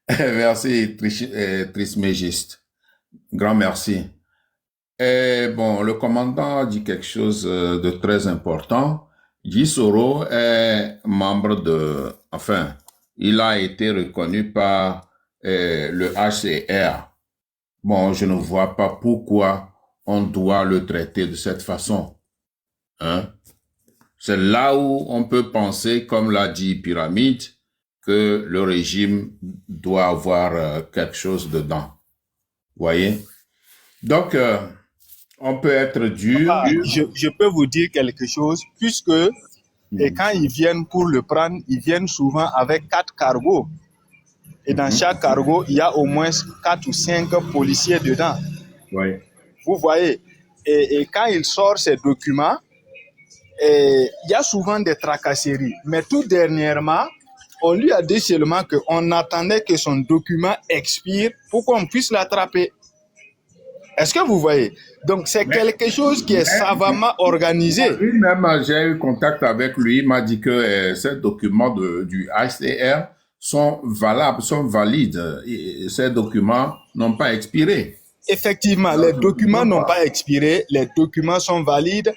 Merci, Trismégiste. Grand merci. Et bon, le commandant dit quelque chose de très important. Guy Soro est membre enfin, il a été reconnu par le HCR. Bon, je ne vois pas pourquoi on doit le traiter de cette façon. Hein? C'est là où on peut penser, comme l'a dit Pyramide, que le régime doit avoir quelque chose dedans. Voyez? Donc, on peut être dur. Je peux vous dire quelque chose, puisque et quand ils viennent pour le prendre, ils viennent souvent avec 4 cargos. Et dans chaque cargo, il y a au moins 4 ou 5 policiers dedans. Oui. Vous voyez? Et quand il sort ces documents, il y a souvent des tracasseries. Mais tout dernièrement, on lui a dit seulement qu'on attendait que son document expire pour qu'on puisse l'attraper. Est-ce que vous voyez? Donc, c'est quelque chose qui est savamment organisé. Lui-même, j'ai eu contact avec lui, il m'a dit que ces documents du HCR sont valables, sont valides. Et ces documents n'ont pas expiré. Effectivement, les documents n'ont pas expiré, les documents sont valides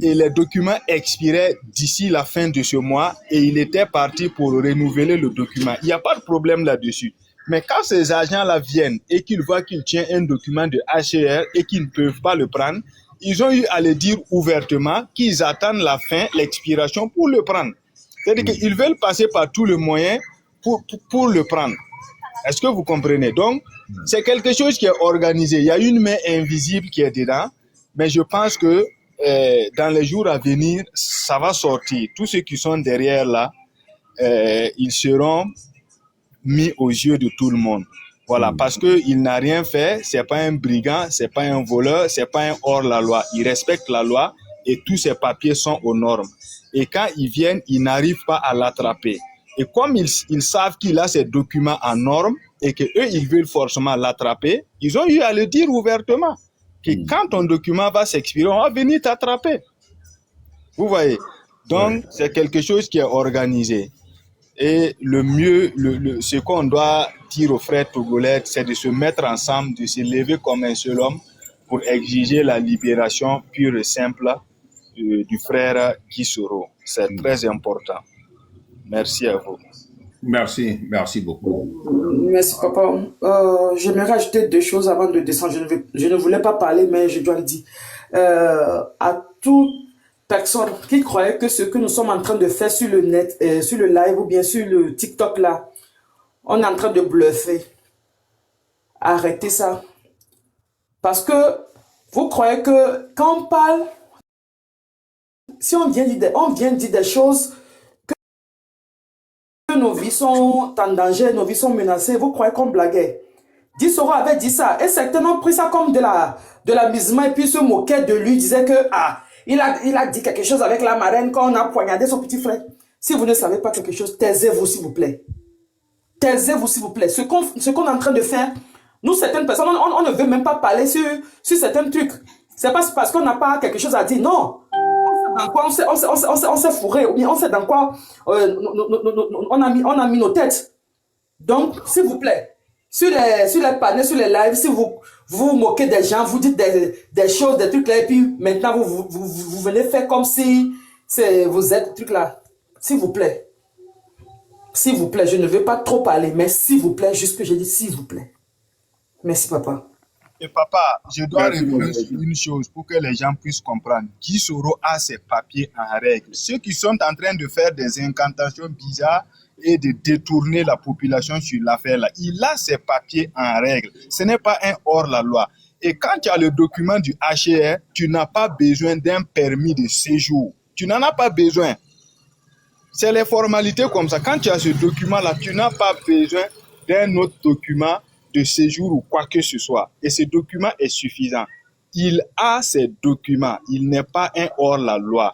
et les documents expiraient d'ici la fin de ce mois et il était parti pour renouveler le document. Il n'y a pas de problème là-dessus. Mais quand ces agents-là viennent et qu'ils voient qu'il tient un document de HCR et qu'ils ne peuvent pas le prendre, ils ont eu à le dire ouvertement qu'ils attendent la fin, l'expiration pour le prendre. C'est-à-dire qu'ils veulent passer par tous les moyens pour le prendre. Est-ce que vous comprenez? Donc, c'est quelque chose qui est organisé. Il y a une main invisible qui est dedans, mais je pense que dans les jours à venir, ça va sortir. Tous ceux qui sont derrière là, ils seront mis aux yeux de tout le monde. Voilà, parce qu'il n'a rien fait, c'est pas un brigand, c'est pas un voleur, c'est pas un hors-la-loi. Il respecte la loi et tous ses papiers sont aux normes. Et quand ils viennent, ils n'arrivent pas à l'attraper. Et comme ils savent qu'il a ses documents en normes et qu'eux, ils veulent forcément l'attraper, ils ont eu à le dire ouvertement que quand ton document va s'expirer, on va venir t'attraper. Vous voyez? Donc, c'est quelque chose qui est organisé. Et le mieux, ce qu'on doit dire aux frères togolais, c'est de se mettre ensemble, de se lever comme un seul homme pour exiger la libération pure et simple du frère Guy Soro. C'est très important. Merci à vous. Merci beaucoup. Merci, papa. J'aimerais ajouter 2 choses avant de descendre. Je ne voulais pas parler, mais je dois le dire. À toute personne qui croyait que ce que nous sommes en train de faire sur le net, sur le live ou bien sur le TikTok là, on est en train de bluffer. Arrêtez ça. Parce que vous croyez que quand on parle, si on vient dire des choses, que nos vies sont en danger, nos vies sont menacées, vous croyez qu'on blaguait. Guy Soro avait dit ça et certains ont pris ça comme de l'amusement et puis se moquaient de lui, disaient que il a dit quelque chose avec la marraine quand on a poignardé son petit frère. Si vous ne savez pas quelque chose, taisez-vous s'il vous plaît. Taisez-vous s'il vous plaît. Ce qu'on est en train de faire, nous certaines personnes, on ne veut même pas parler sur certains trucs. C'est pas parce qu'on n'a pas quelque chose à dire, non. On s'est fourré, ou bien on sait dans quoi on a mis nos têtes. Donc, s'il vous plaît, sur les panels, sur les lives, si vous moquez des gens, vous dites des choses, des trucs là, et puis maintenant vous venez faire comme si vous êtes truc là. S'il vous plaît. S'il vous plaît, je ne veux pas trop parler, mais s'il vous plaît, juste que j'ai dit s'il vous plaît. Merci, papa. Et papa, je dois Merci, mon revenir sur une chose pour que les gens puissent comprendre. Guy Soro a ses papiers en règle. Ceux qui sont en train de faire des incantations bizarres et de détourner la population sur l'affaire là, il a ses papiers en règle. Ce n'est pas un hors-la-loi. Et quand tu as le document du HCR, tu n'as pas besoin d'un permis de séjour. Tu n'en as pas besoin. C'est les formalités comme ça. Quand tu as ce document-là, tu n'as pas besoin d'un autre document de séjour ou quoi que ce soit. Et ce document est suffisant. Il a ces documents. Il n'est pas un hors-la-loi.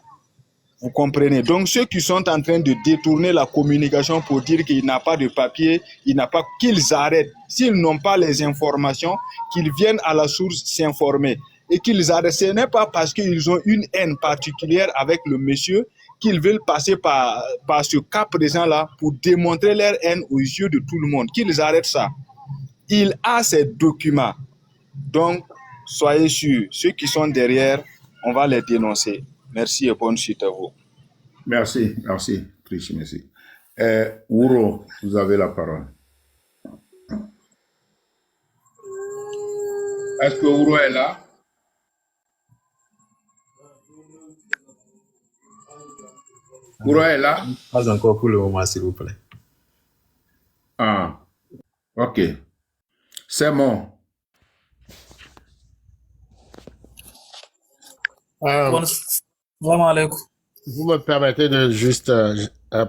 Vous comprenez? Donc, ceux qui sont en train de détourner la communication pour dire qu'il n'a pas de papier, qu'ils arrêtent. S'ils n'ont pas les informations, qu'ils viennent à la source s'informer. Et qu'ils arrêtent. Ce n'est pas parce qu'ils ont une haine particulière avec le monsieur qu'ils veulent passer par ce cas présent-là pour démontrer leur haine aux yeux de tout le monde. Qu'ils arrêtent ça. Il a ces documents. Donc, soyez sûrs, ceux qui sont derrière, on va les dénoncer. Merci et bonne suite à vous. Merci, Trish, merci. Ouro, vous avez la parole. Est-ce que Ouro est là? Ouro est là? Pas encore pour le moment, s'il vous plaît. Ah, ok. C'est bon. Vraiment, vous me permettez de juste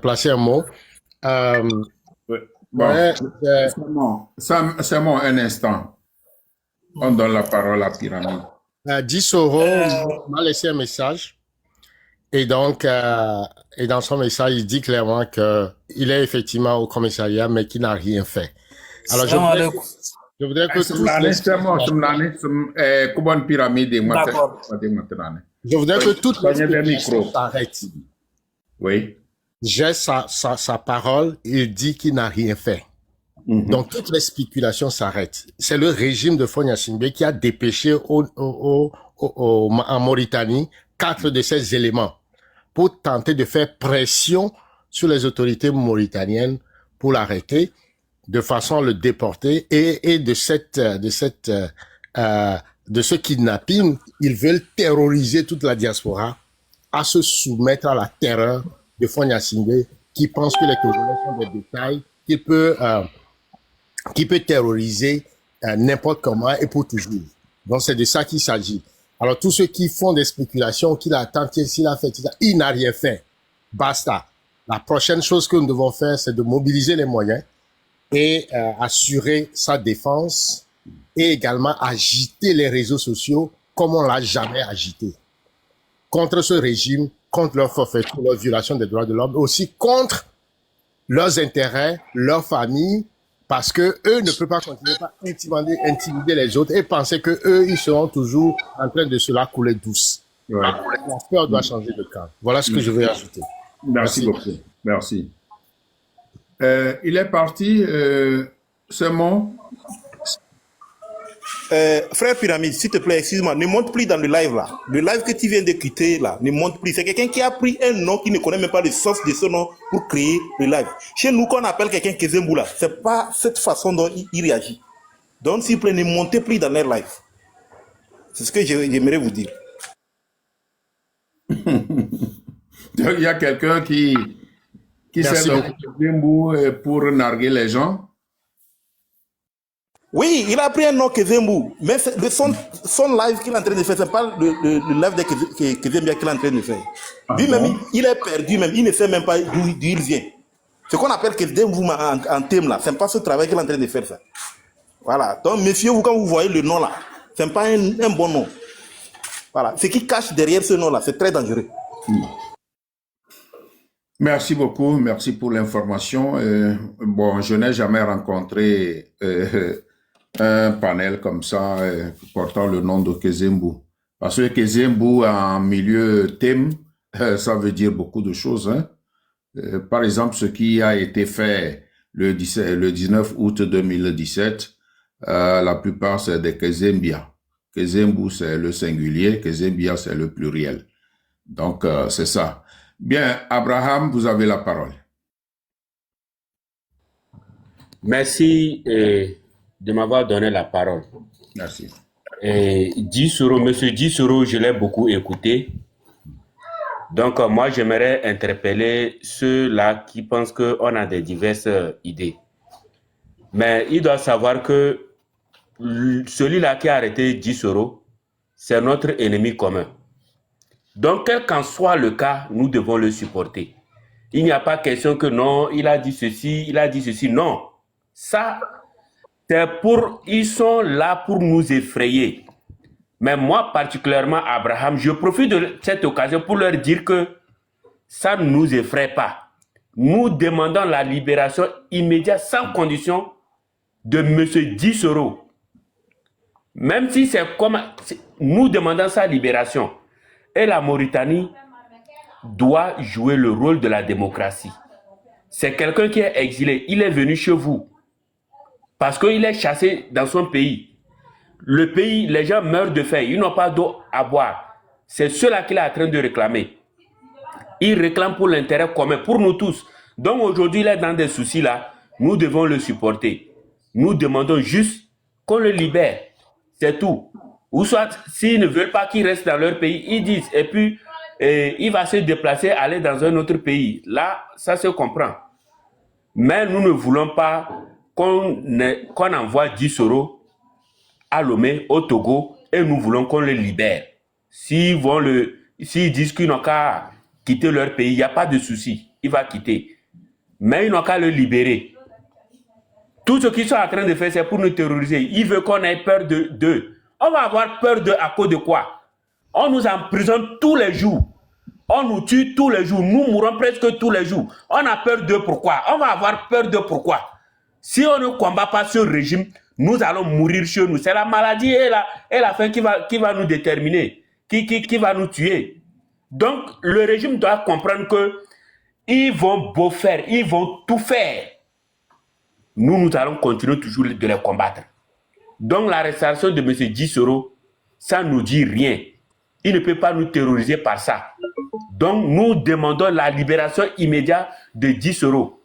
placer un mot. Oui. Bon, c'est bon, un instant. On donne la parole à Pyramide. Guy Soro m'a laissé un message. Et donc, et dans son message, il dit clairement qu'il est effectivement au commissariat, mais qu'il n'a rien fait. Alors, je voudrais que tous Je voudrais que toute l'explication s'arrête. Oui. J'ai sa parole, il dit qu'il n'a rien fait. Donc, toutes les spéculations s'arrêtent. C'est le régime de Faure Gnassingbé qui a dépêché en Mauritanie 4 de ces éléments pour tenter de faire pression sur les autorités mauritaniennes pour l'arrêter, de façon à le déporter et de ce kidnapping, ils veulent terroriser toute la diaspora à se soumettre à la terreur de Faure Gnassingbé qui pense que les Togolais sont des détails, qui peut terroriser n'importe comment et pour toujours. Donc c'est de ça qu'il s'agit. Alors tous ceux qui font des spéculations, qu'il a tenté, s'il a fait, il n'a rien fait. Basta. La prochaine chose que nous devons faire, c'est de mobiliser les moyens et assurer sa défense et également agiter les réseaux sociaux comme on l'a jamais agité. Contre ce régime, contre leur forfaiture, leur violation des droits de l'homme, aussi contre leurs intérêts, leurs familles, parce que eux ne peuvent pas continuer à intimider les autres et penser que eux, ils seront toujours en train de se la couler douce. Ouais. La peur doit changer de camp. Voilà ce que je veux ajouter. Merci beaucoup. Merci. Il est parti, c'est bon. Frère Pyramide, s'il te plaît, excuse-moi, ne monte plus dans le live là. Le live que tu viens de quitter là, ne monte plus. C'est quelqu'un qui a pris un nom qui ne connaît même pas le sens de ce nom pour créer le live. Chez nous, quand on appelle quelqu'un Kezemboula, c'est pas cette façon dont il réagit. Donc, s'il vous plaît, ne montez plus dans leur live. C'est ce que j'aimerais vous dire. Donc, il y a quelqu'un qui sert de Kezembou pour narguer les gens. Oui, il a pris un nom Kezembou, mais son live qu'il est en train de faire, c'est pas le live de Kezembia qu'il est en train de faire. Lui-même, il est perdu même, il ne sait même pas d'où il vient. Ce qu'on appelle Kezembou en thème là, c'est pas ce travail qu'il est en train de faire ça. Voilà, donc méfiez-vous quand vous voyez le nom là, c'est pas un bon nom. Voilà, ce qui cache derrière ce nom là, c'est très dangereux. Merci beaucoup, merci pour l'information. Bon, je n'ai jamais rencontré un panel comme ça portant le nom de Kezembou. Parce que Kezembou en milieu thème, ça veut dire beaucoup de choses. Hein. Par exemple, ce qui a été fait le 19 août 2017, la plupart c'est des Kezembia. Kezembou c'est le singulier, Kezembia c'est le pluriel. Donc c'est ça. Bien, Abraham, vous avez la parole. Merci de m'avoir donné la parole. Merci. Monsieur Dissoro, je l'ai beaucoup écouté. Donc, moi, j'aimerais interpeller ceux-là qui pensent qu'on a des diverses idées. Mais il doit savoir que celui-là qui a arrêté Dissoro, c'est notre ennemi commun. Donc, quel qu'en soit le cas, nous devons le supporter. Il n'y a pas question que non, il a dit ceci, non. Ça, ils sont là pour nous effrayer. Mais moi, particulièrement, Abraham, je profite de cette occasion pour leur dire que ça ne nous effraie pas. Nous demandons la libération immédiate, sans condition, de M. Dissoro. Même si c'est comme... Nous demandons sa libération. Et la Mauritanie doit jouer le rôle de la démocratie. C'est quelqu'un qui est exilé. Il est venu chez vous. Parce qu'il est chassé dans son pays. Le pays, les gens meurent de faim. Ils n'ont pas d'eau à boire. C'est cela qu'il est en train de réclamer. Il réclame pour l'intérêt commun, pour nous tous. Donc aujourd'hui, il est dans des soucis là. Nous devons le supporter. Nous demandons juste qu'on le libère. C'est tout. Ou soit, s'ils ne veulent pas qu'il reste dans leur pays, ils disent. Et puis, il va se déplacer, aller dans un autre pays. Là, ça se comprend. Mais nous ne voulons pas qu'on envoie Dissoro à Lomé, au Togo, et nous voulons qu'on le libère. S'ils disent qu'ils n'ont qu'à quitter leur pays, il n'y a pas de souci. Il va quitter. Mais ils n'ont qu'à le libérer. Tout ce qu'ils sont en train de faire, c'est pour nous terroriser. Ils veulent qu'on ait peur d'eux. On va avoir peur d'eux à cause de quoi? On nous emprisonne tous les jours. On nous tue tous les jours. Nous mourons presque tous les jours. On a peur d'eux pourquoi? On va avoir peur d'eux pourquoi? Si on ne combat pas ce régime, nous allons mourir chez nous. C'est la maladie et la faim qui va nous déterminer, qui va nous tuer. Donc, le régime doit comprendre que ils vont beau faire, ils vont tout faire. Nous allons continuer toujours de les combattre. Donc, l'arrestation de M. Dissoro, ça ne nous dit rien. Il ne peut pas nous terroriser par ça. Donc, nous demandons la libération immédiate de Dissoro.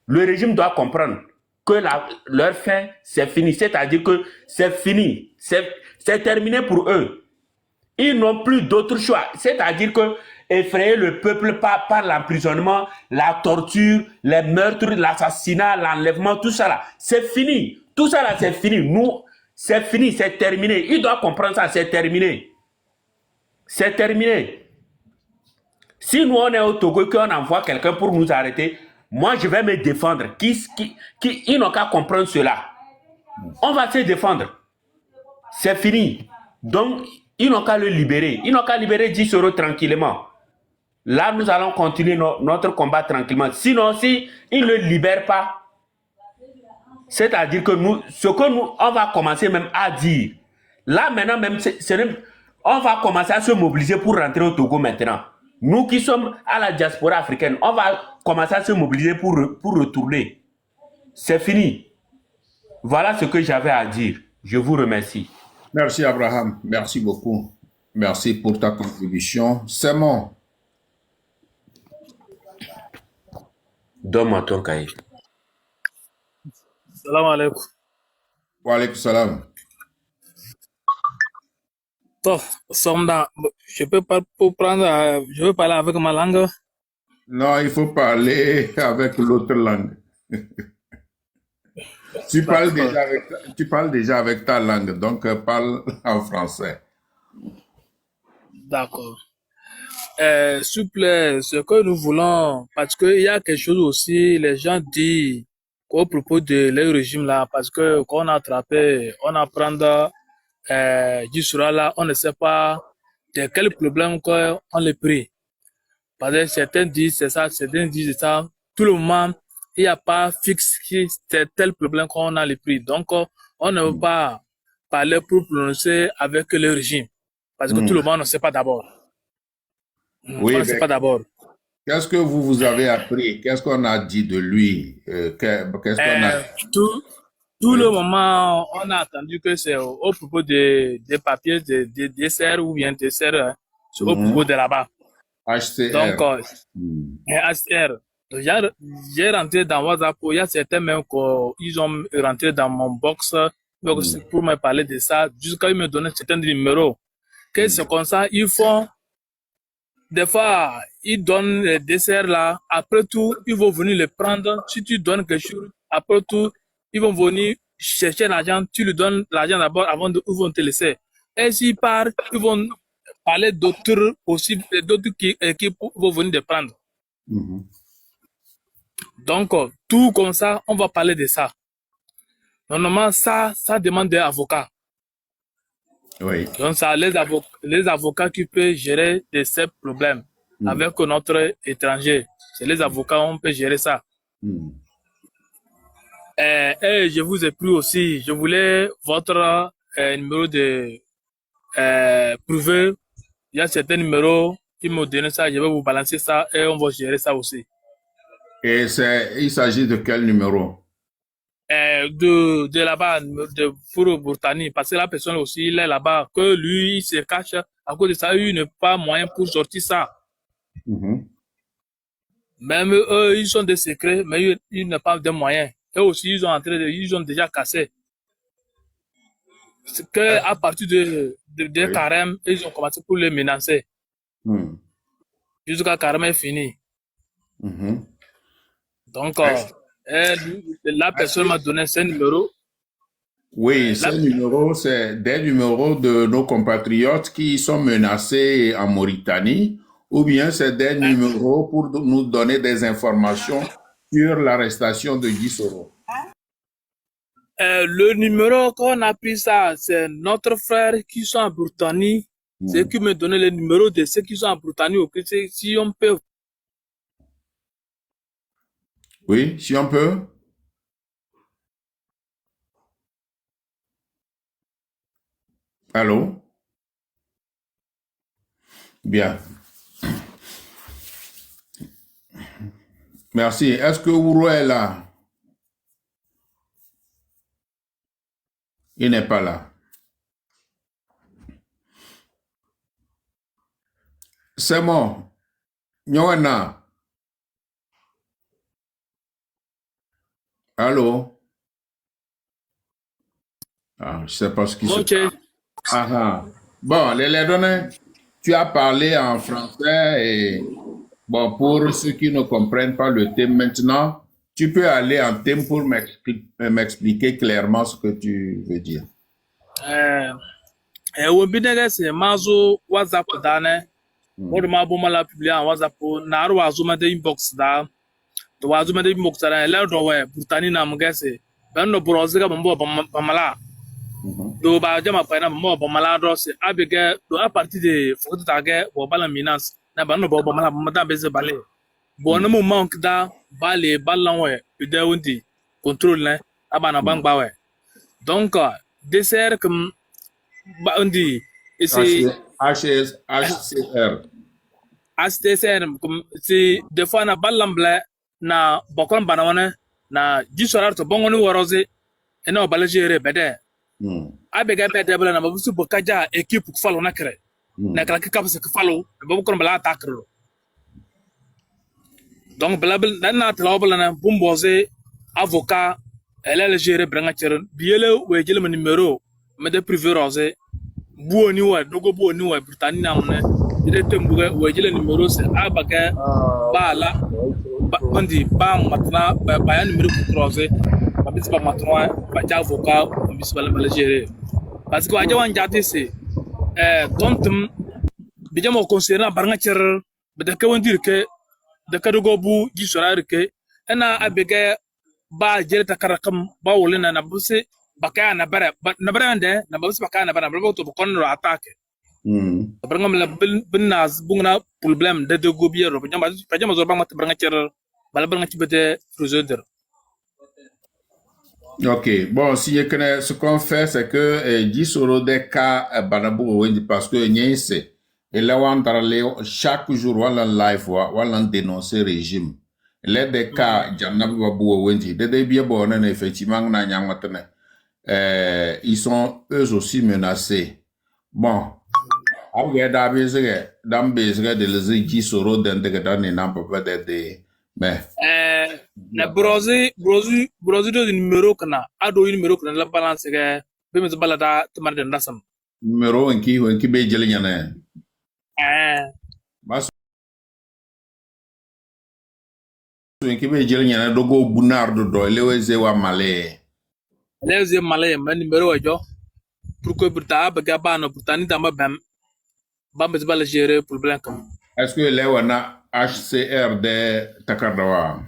Le régime doit comprendre que leur fin, c'est fini. C'est-à-dire que c'est fini. C'est terminé pour eux. Ils n'ont plus d'autre choix. C'est-à-dire que effrayer le peuple par l'emprisonnement, la torture, les meurtres, l'assassinat, l'enlèvement, tout ça là, c'est fini. Tout ça là, c'est fini. Nous, c'est fini, c'est terminé. Ils doivent comprendre ça, c'est terminé. C'est terminé. Si nous, on est au Togo et qu'on envoie quelqu'un pour nous arrêter, moi, je vais me défendre. Ils n'ont qu'à comprendre cela. On va se défendre. C'est fini. Donc, ils n'ont qu'à le libérer. Ils n'ont qu'à libérer Dissoro tranquillement. Là, nous allons continuer notre combat tranquillement. Sinon, si ils ne le libèrent pas, c'est-à-dire que on va commencer même à dire. Là, maintenant, même, on va commencer à se mobiliser pour rentrer au Togo maintenant. Nous qui sommes à la diaspora africaine, on va commencer à se mobiliser pour retourner. C'est fini. Voilà ce que j'avais à dire. Je vous remercie. Merci Abraham. Merci beaucoup. Merci pour ta contribution. Simon. Donne-moi ton cahier. Salam alaikum. Wa alaikum salam. Je peux pas prendre, je veux parler avec ma langue. Non, il faut parler avec l'autre langue. Tu parles déjà avec ta langue, donc parle en français. D'accord. S'il vous plaît, ce que nous voulons, parce qu'il y a quelque chose aussi, les gens disent au propos de leur régime là, parce que quand on a attrapé, on apprend Dissoro là, on ne sait pas de quel problème qu'on les pris. Parce que certains disent c'est ça, certains disent c'est ça. Tout le moment, il n'y a pas fixe qui c'est tel problème qu'on a les pris. Donc, on ne veut pas parler pour prononcer avec le régime. Parce que tout le monde ne sait pas d'abord. Oui, on ne sait pas d'abord. Qu'est-ce que vous avez appris? Qu'est-ce qu'on a dit de lui? Tout le moment, on a entendu que c'est au propos des papiers des serres ou bien des serres au propos de là-bas. HCR. Donc, HCR. Donc, j'ai rentré dans WhatsApp, il y a certains même qu'ils ont rentré dans mon box pour me parler de ça, jusqu'à ils me donner certains numéros. Que c'est comme ça, ils font, des fois, ils donnent les desserts là, après tout, ils vont venir les prendre. Si tu donnes quelque chose, après tout, ils vont venir chercher l'argent, tu lui donnes l'argent d'abord avant de, ils vont te laisser. Et s'ils partent, ils vont parler d'autres aussi, d'autres qui vont venir les prendre. Donc, tout comme ça, on va parler de ça. Normalement, ça demande des avocats. Oui. Donc, ça, les avocats qui peuvent gérer ces problèmes avec notre étranger. C'est les avocats, on peut gérer ça. Et je vous ai pris aussi, je voulais votre numéro de privé. Il y a certains numéros qui m'ont donné ça, je vais vous balancer ça et on va gérer ça aussi. Et il s'agit de quel numéro? De là-bas, de Furo Bourtani, parce que la personne aussi, il est là-bas, que lui, il se cache, à cause de ça, il n'a pas moyen pour sortir ça. Même eux, ils sont des secrets, mais ils n'ont pas de moyens. Eux aussi, ils ont déjà cassé. C'est que à partir de carême, ils ont commencé pour les menacer. Jusqu'à carême est fini. Donc, la personne m'a donné ce numéro. Oui, ces numéros, c'est des numéros de nos compatriotes qui sont menacés en Mauritanie, ou bien c'est des numéros pour nous donner des informations sur l'arrestation de Guy Soro. Le numéro qu'on a pris ça, c'est notre frère qui sont en Brutanie. C'est qui me donnait le numéro de ceux qui sont en Brutanie. Si on peut. Oui, si on peut. Allô? Bien. Merci. Est-ce que Ouro est là? Il n'est pas là. C'est bon. Nyona. Allô? Ah, je ne sais pas ce qui se passe. Bon, les données, tu as parlé en français et bon, pour ceux qui ne comprennent pas le thème maintenant, tu peux aller en thème pour m'expliquer clairement ce que tu veux dire. C'est Mazo WhatsApp dane. Moi, bon, la publié en WhatsApp. Naru Azuma de inbox da. To Azuma de inbox da. Là, doit Brutani na mgese. Ben no browser ka bombo bamala. Do ba jama pa na bombo bamala do se abege do a partir de photo tagé bo bala minance. Na ban no bo bamala bamada beze balé. Bon no mo manque da balé balan we de wundi contrôle na abana bang ba we. Donc dessert comme ba undi c'est HCR comme c'est des fois na balamble na bokon banawane na jisorar to bongoni worose ena balajere bede abega bede bala na babusu bokaja équipe ku falo nakre na kala kapse ku falo babu kon bala takro donc blabel na tlawbala na bumboze avocat elle est gérée branga cher biele we jele numéro me de privé rosé buoni wa dogo buoni wa Brutani na mne ide tembuga we jele numéro c'est abaka bala bandi ba matna ba ya numéro pour rosé ba bis ba matna ba ja avocat bis ba la gérer parce que aja wan jati c'est donc bijamo concernant branga cher be de ka dire que de ka dogo bu ji sorar que ena abega ba jere takarakam ba wolena na busi bakaya na bara ande na busi bakaya na bara ba to kon ro attaque brangam la binaz bungna problème de gobier ro pajama zo ba mat branga cer bala branga ci bete résoudre. Ok, bon, si je connais ce qu'on fait, c'est que Guy Soro des cas Banabou parce que c'est et là on parle chaque jour on live on dénoncer régime. Les des cas Jamnabi Babou Wendi, des bien bon effectivement na nyangmatene. Ils sont eux aussi menacés. Bon, après d'abézé de les Guy Soro d'intégrer dans les n'importe de Mais, na brozi do numero kana ado numero kana la balance ga be me balada tamar da ndasam numéro en qui be jeli nyane. Basu en qui be jeli nyane dogo bunardo do leweze wa male. Leweze male ma numero wajo pour que burta ba ga bano burta ni dama bam me bala gérer problème comme. Est-ce que les wana HCR de Takardawa?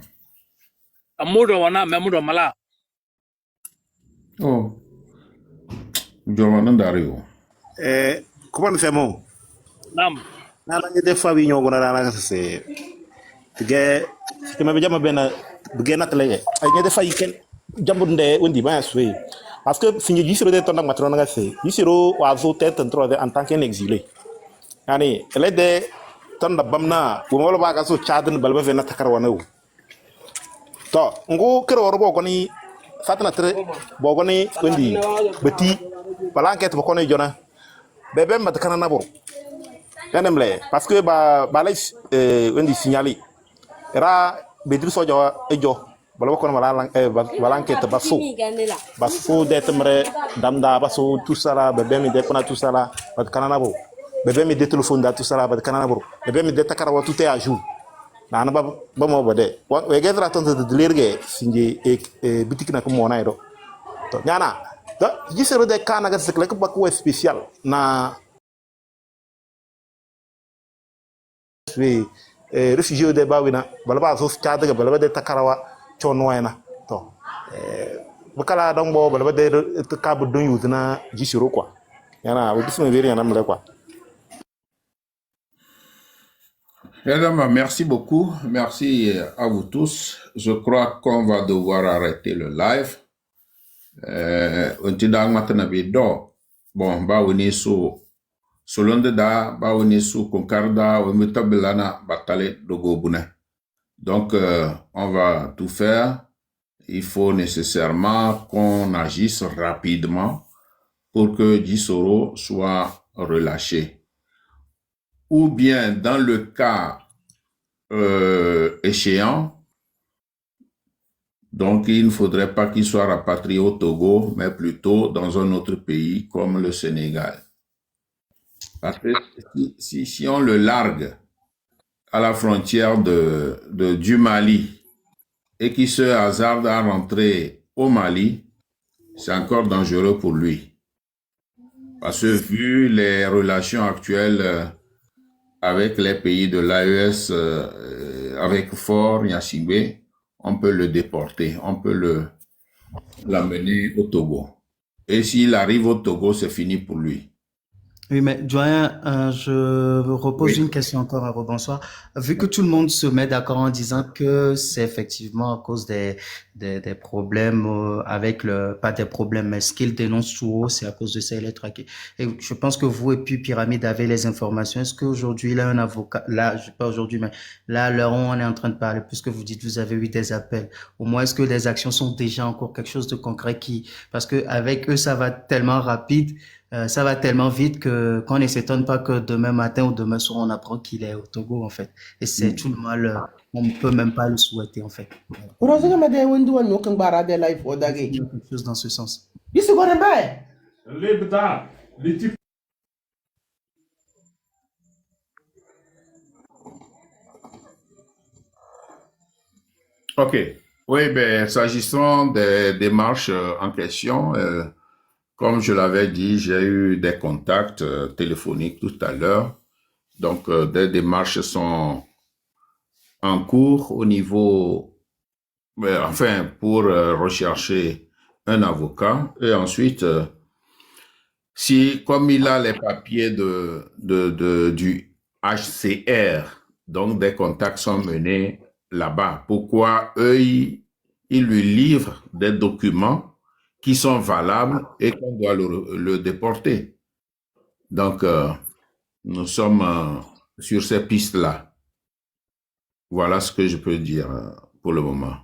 Amudo wana memudo mala. Oh. Jorwana Dario. Comment nous faisons? Nam. Nala des fois oui ñoo gona na c'est tige que me jama ben bugena tele ay ñe defa yiken jambu nde wondi ba sué parce que si ñu gisiro de ton nak matron nga c'est gisiro wa zo tête en tant qu'un exilé yani ele de ton da bamna bu mo ba ga so chadn balba ve na takar wana wu to ngo kero ro bo ni fatna tre bo ni wondi beti bala enquête ko ne jona bebe mat kana na bor yanem le parce que ba lay wondi signalé era bedri sojo ejo bala ko mala bala enquête ba so de temre damda ba so tout ça là bebe mi de kona tout ça là ba kana na bor bebe mi de téléphone da tout ça là ba kana na bor bebe mi de takara wa tout est à jour na ba mo ba de we gedra ton de lerge sinje bitik na ko mona ido to nyana to gisero de kana ga sekle ko ba ko spécial na réfugié de bawina bala ba so cadre bala de takarawa chonwayna to bakala donc bo bala de kabu don yutna gisero quoi yana o disme veri yana mle quoi. Merci beaucoup. Merci à vous tous. Je crois qu'on va devoir arrêter le live. Bon, ba woni so solonde da ba woni so konkarda o metabelana batale dogobune. Donc on va tout faire. Il faut nécessairement qu'on agisse rapidement pour que Gisoro soit relâché. Ou bien dans le cas échéant, donc il ne faudrait pas qu'il soit rapatrié au Togo, mais plutôt dans un autre pays comme le Sénégal. Parce que si on le largue à la frontière du Mali et qu'il se hasarde à rentrer au Mali, c'est encore dangereux pour lui. Parce que vu les relations actuelles avec les pays de l'AES, avec Fort Gnassingbé, on peut le déporter, on peut l'amener au Togo. Et s'il arrive au Togo, c'est fini pour lui. Oui, mais doyen, je repose une question encore à rebonsoir. Vu que tout le monde se met d'accord en disant que c'est effectivement à cause des problèmes avec pas des problèmes, mais ce qu'il dénonce tout haut, c'est à cause de ça, il est traqué. Et je pense que vous et puis Pyramide avez les informations. Est-ce qu'aujourd'hui, il a un avocat, là, pas aujourd'hui, mais là, à l'heure où on est en train de parler, puisque vous dites, vous avez eu des appels. Au moins, est-ce que les actions sont déjà encore quelque chose de concret parce que avec eux, ça va tellement rapide. Ça va tellement vite qu'on ne s'étonne pas que demain matin ou demain soir, on apprend qu'il est au Togo, en fait. Et c'est tout le mal, on ne peut même pas le souhaiter, en fait. Quelque chose dans ce sens. Ok. Oui, ben, s'agissant des démarches en question, comme je l'avais dit, j'ai eu des contacts téléphoniques tout à l'heure. Donc, des démarches sont en cours au niveau, enfin, pour rechercher un avocat. Et ensuite, comme il a les papiers du HCR, donc des contacts sont menés là-bas. Pourquoi eux, ils lui livrent des documents qui sont valables et qu'on doit le déporter. Donc, nous sommes sur ces pistes-là. Voilà ce que je peux dire pour le moment.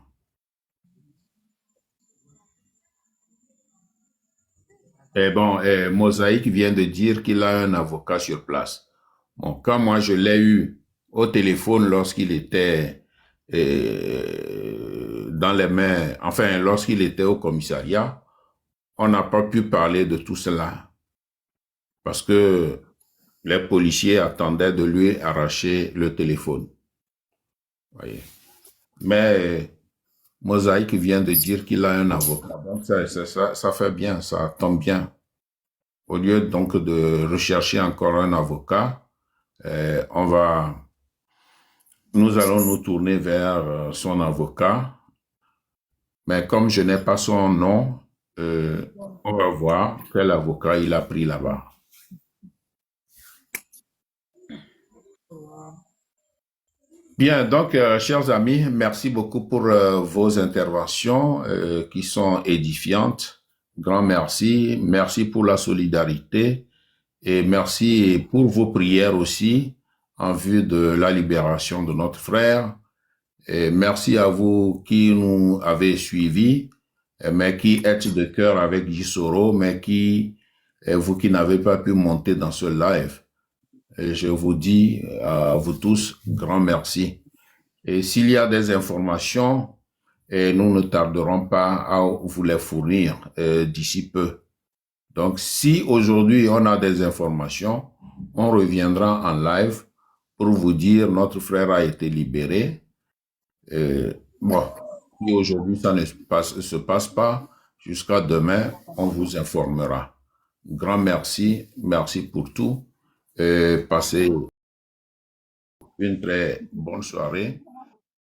Et bon, Mosaïque vient de dire qu'il a un avocat sur place. Bon, quand moi je l'ai eu au téléphone lorsqu'il était dans les mains, enfin, lorsqu'il était au commissariat, on n'a pas pu parler de tout cela parce que les policiers attendaient de lui arracher le téléphone. Voyez. Mais Mosaïque vient de dire qu'il a un avocat. Donc ça fait bien, ça tombe bien. Au lieu donc de rechercher encore un avocat, nous allons nous tourner vers son avocat. Mais comme je n'ai pas son nom, on va voir quel avocat il a pris là-bas. Bien, donc, chers amis, merci beaucoup pour vos interventions qui sont édifiantes. Grand merci. Merci pour la solidarité et merci pour vos prières aussi en vue de la libération de notre frère. Et merci à vous qui nous avez suivis, mais qui êtes de cœur avec Gisoro, mais vous qui n'avez pas pu monter dans ce live. Et je vous dis à vous tous, grand merci. Et s'il y a des informations, nous ne tarderons pas à vous les fournir d'ici peu. Donc, si aujourd'hui on a des informations, on reviendra en live pour vous dire notre frère a été libéré. Bon, si aujourd'hui ça ne se passe pas, jusqu'à demain, on vous informera. Grand merci, merci pour tout. Passez une très bonne soirée.